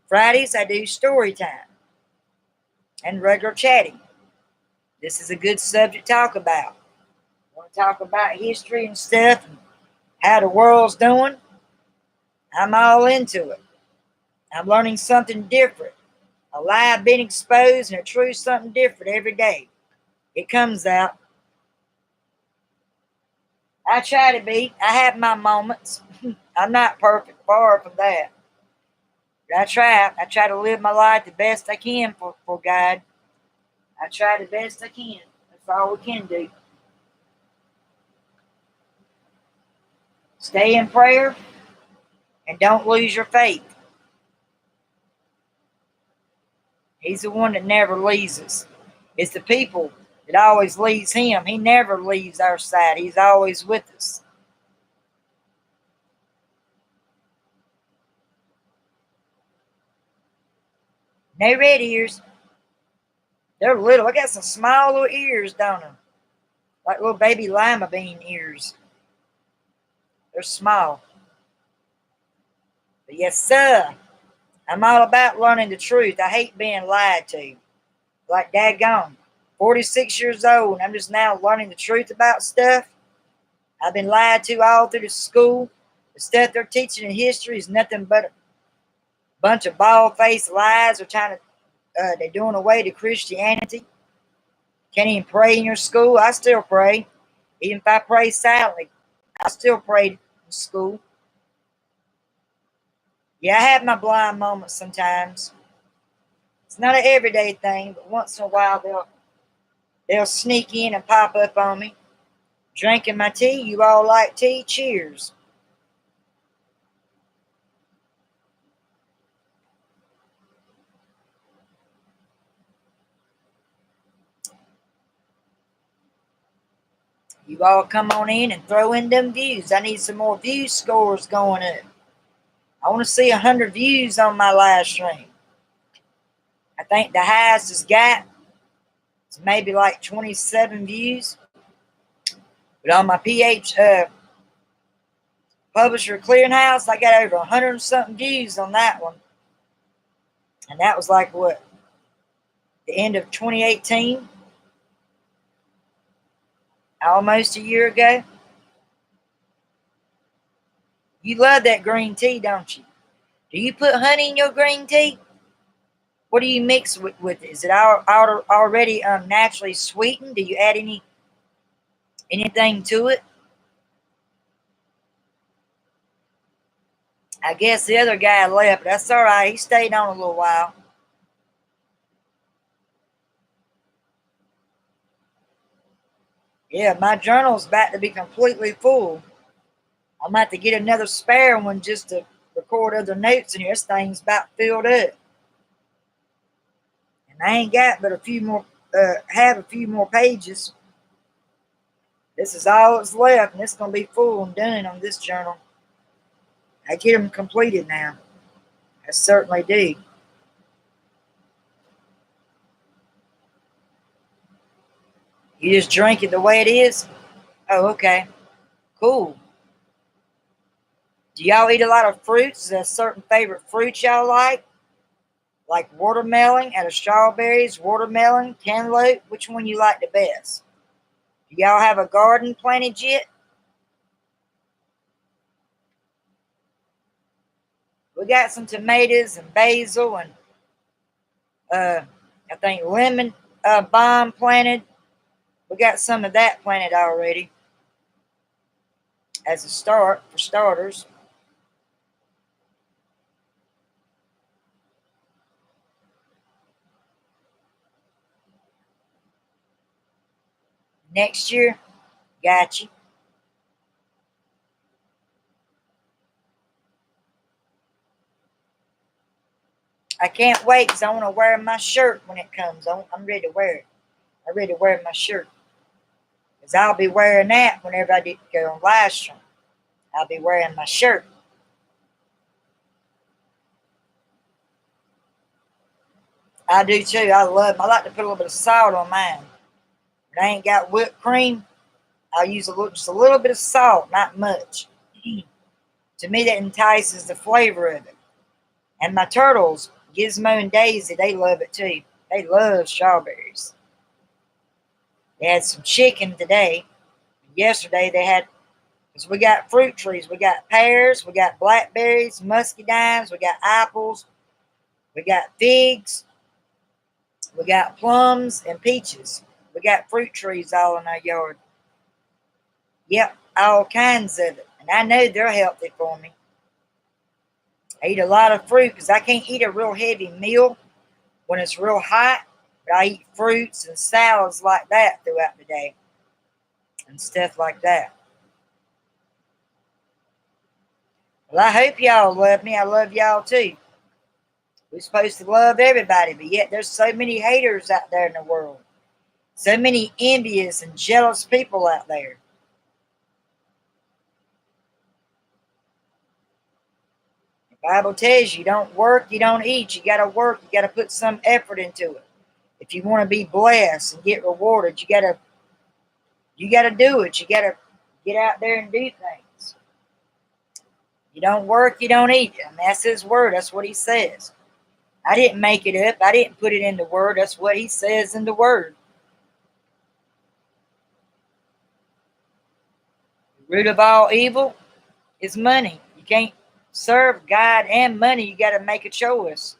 Fridays, I do story time and regular chatting. This is a good subject to talk about. Want to talk about history and stuff and how the world's doing? I'm all into it. I'm learning something different. A lie being exposed and a truth something different every day. It comes out. I try to be. I have my moments. I'm not perfect, far from that. But I try. I try to live my life the best I can for God. I try the best I can. That's all we can do. Stay in prayer and don't lose your faith. He's the one that never leaves us. It's the people that always leaves him. He never leaves our side. He's always with us. No red ears. They're little. I got some small little ears, don't I? Like little baby lima bean ears. They're small. But yes, sir. I'm all about learning the truth. I hate being lied to. Like daggone. 46 years old, and I'm just now learning the truth about stuff. I've been lied to all through the school. The stuff they're teaching in history is nothing but a bunch of bald-faced lies. They're doing away to Christianity. Can't even pray in your school. I still pray. Even if I pray silently, I still pray in school. Yeah, I have my blind moments sometimes. It's not an everyday thing, but once in a while they'll sneak in and pop up on me. Drinking my tea. You all like tea? Cheers. You all come on in and throw in them views. I need some more view scores going up. I want to see 100 views on my live stream. I think the highest it's got is maybe like 27 views. But on my PH Publisher Clearinghouse, I got over 100 and something views on that one. And that was like what? The end of 2018? Almost a year ago. You love that green tea, don't you? Do you put honey in your green tea? What do you mix with it? Is it already naturally sweetened? Do you add anything to it? I guess the other guy left, but that's all right. He stayed on a little while. Yeah, my journal's about to be completely full. I'm going to have to get another spare one just to record other notes in here. This thing's about filled up. And I ain't got but have a few more pages. This is all that's left, and it's going to be full and done on this journal. I get them completed now. I certainly do. You just drink it the way it is? Oh, okay. Cool. Do y'all eat a lot of fruits? Is there a certain favorite fruit y'all like? Like watermelon, out of strawberries, watermelon, cantaloupe? Which one you like the best? Do y'all have a garden planted yet? We got some tomatoes and basil and I think lemon balm planted. We got some of that planted already as a start for starters. Next year, Got you. I can't wait because I want to wear my shirt when it comes. I'm ready to wear it. I'm ready to wear my shirt. Because I'll be wearing that whenever I do go on live stream. I'll be wearing my shirt. I do too. I like to put a little bit of salt on mine. When I ain't got whipped cream, I'll use just a little bit of salt, not much. To me, that entices the flavor of it. And my turtles, Gizmo and Daisy, they love it too. They love strawberries. They had some chicken today. Yesterday they had, because we got fruit trees. We got pears, we got blackberries, muscadines, we got apples, we got figs, we got plums and peaches. We got fruit trees all in our yard. Yep, all kinds of it. And I know they're healthy for me. I eat a lot of fruit because I can't eat a real heavy meal when it's real hot. But I eat fruits and salads like that throughout the day and stuff like that. Well, I hope y'all love me. I love y'all too. We're supposed to love everybody, but yet there's so many haters out there in the world. So many envious and jealous people out there. The Bible tells you don't work, you don't eat. You got to work. You got to put some effort into it. If you want to be blessed and get rewarded, you got to do it. You got to get out there and do things. You don't work, you don't eat. And that's his word. That's what he says. I didn't make it up. I didn't put it in the word. That's what he says in the word. The root of all evil is money. You can't serve God and money. You got to make a choice.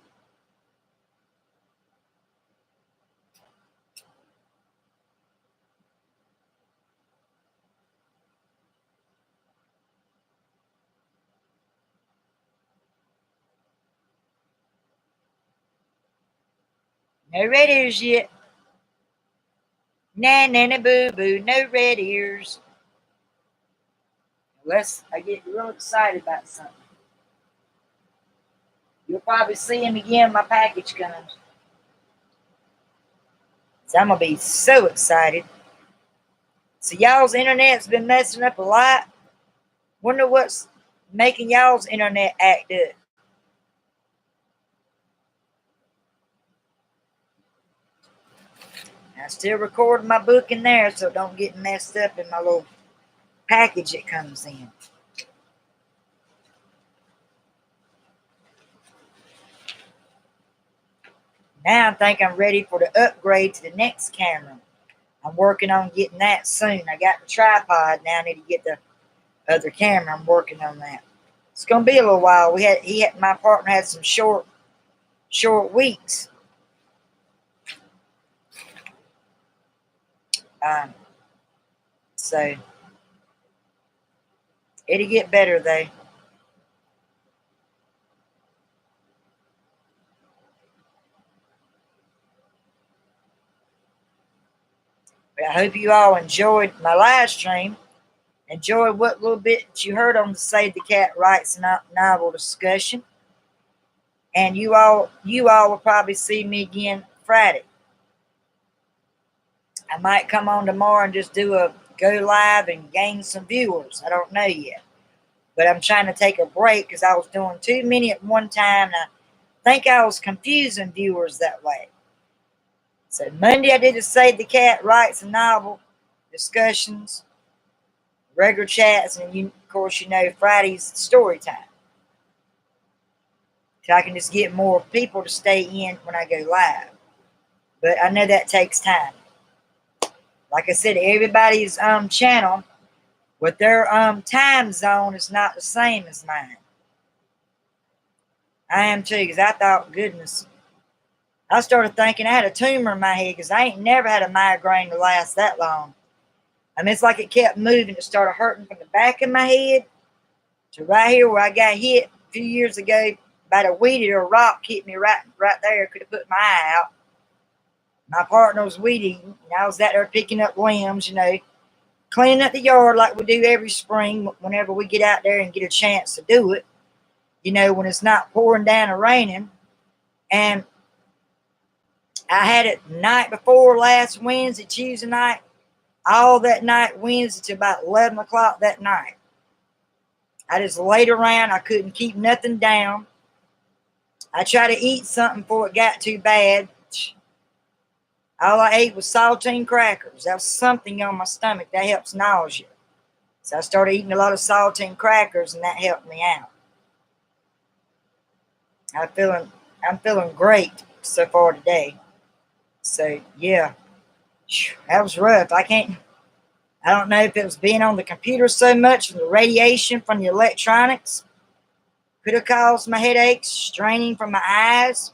No red ears yet. Nah, nah, boo, boo. No red ears. Unless I get real excited about something. You'll probably see him again when my package comes. So I'm going to be so excited. So y'all's internet's been messing up a lot. Wonder what's making y'all's internet act up. I still recording my book in there so it don't get messed up in my little package it comes in. Now I think I'm ready for the upgrade to the next camera. I'm working on getting that soon. I got the tripod now. I need to get the other camera. I'm working on that. It's gonna be a little while. My partner had some short weeks. So it'll get better though. But I hope you all enjoyed my live stream. Enjoyed what little bit you heard on the Save the Cat Rights novel discussion. And you all will probably see me again Friday. I might come on tomorrow and just do a go live and gain some viewers. I don't know yet. But I'm trying to take a break because I was doing too many at one time. And I think I was confusing viewers that way. So Monday I did the Save the Cat Rights and novel discussions, regular chats, and of course Friday's story time. So I can just get more people to stay in when I go live. But I know that takes time. Like I said, everybody's channel with their time zone is not the same as mine. I am too, because I thought, goodness, I started thinking I had a tumor in my head because I ain't never had a migraine to last that long. I mean, it's like it kept moving. It started hurting from the back of my head to right here where I got hit a few years ago by a weed or a rock hit me right there. Could have put my eye out. My partner was weed eating, and I was out there picking up limbs, cleaning up the yard like we do every spring whenever we get out there and get a chance to do it. You know, when it's not pouring down or raining. And I had it night before last Wednesday, Tuesday night, all that night, Wednesday to about 11 o'clock that night. I just laid around. I couldn't keep nothing down. I tried to eat something before it got too bad. All I ate was saltine crackers. That was something on my stomach that helps nausea. So I started eating a lot of saltine crackers, and that helped me out. I'm feeling great so far today. So yeah, that was rough. I don't know if it was being on the computer so much from the radiation from the electronics. Could have caused my headaches, straining from my eyes.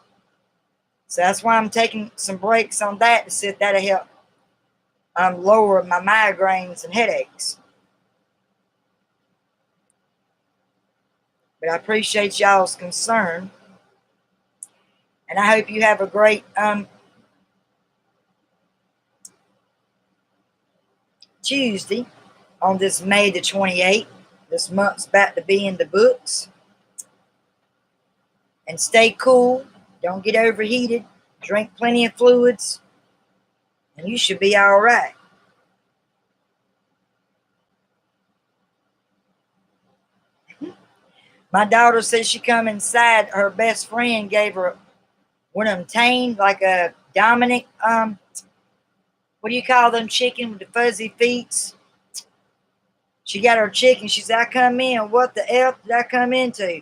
So that's why I'm taking some breaks on that to see if that'll help lower my migraines and headaches. But I appreciate y'all's concern. And I hope you have a great Tuesday on this May the 28th. This month's about to be in the books. And stay cool. Don't get overheated. Drink plenty of fluids. And you should be all right. My daughter said she come inside. Her best friend gave her one of them tame, like a Dominic, what do you call them chicken with the fuzzy feet? She got her chicken. She said, I come in. What the F did I come into?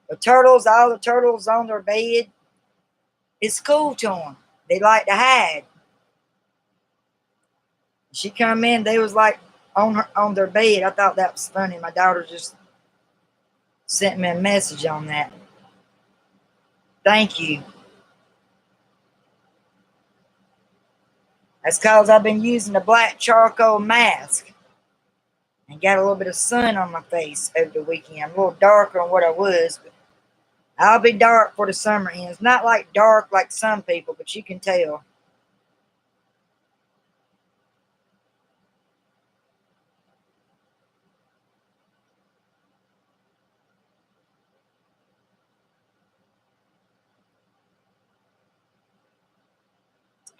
The turtles, all the turtles on their bed. It's cool to them. They like to hide. She come in. They was like on their bed. I thought that was funny. My daughter just sent me a message on that. Thank you. That's because I've been using a black charcoal mask and got a little bit of sun on my face over the weekend. I'm a little darker than what I was, but I'll be dark before the summer ends. Not like dark like some people, but you can tell.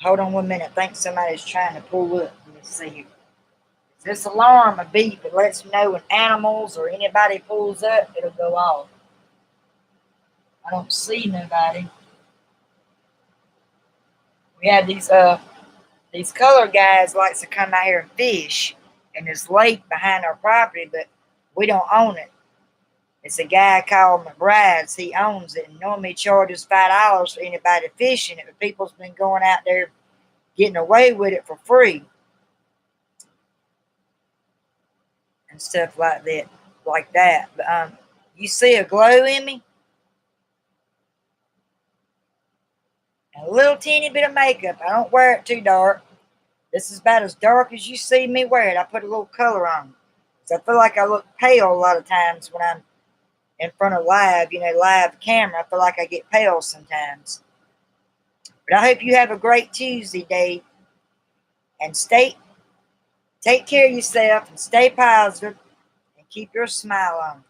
Hold on 1 minute. I think somebody's trying to pull up. Let me see here. This alarm a beep. It lets me know when animals or anybody pulls up, it'll go off. I don't see nobody. We had these color guys likes to come out here and fish in this lake behind our property, but we don't own it. It's a guy called McBride's. He owns it and normally charges $5 for anybody fishing it, but people's been going out there getting away with it for free and stuff like that. But you see a glow in me? And a little teeny bit of makeup. I don't wear it too dark. This is about as dark as you see me wear it. I put a little color on it. So I feel like I look pale a lot of times when I'm in front of live camera. I feel like I get pale sometimes. But I hope you have a great Tuesday, Dave. And take care of yourself and stay positive and keep your smile on.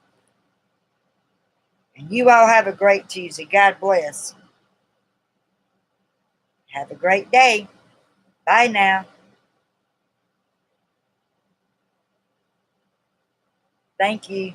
And you all have a great Tuesday. God bless. Have a great day. Bye now. Thank you.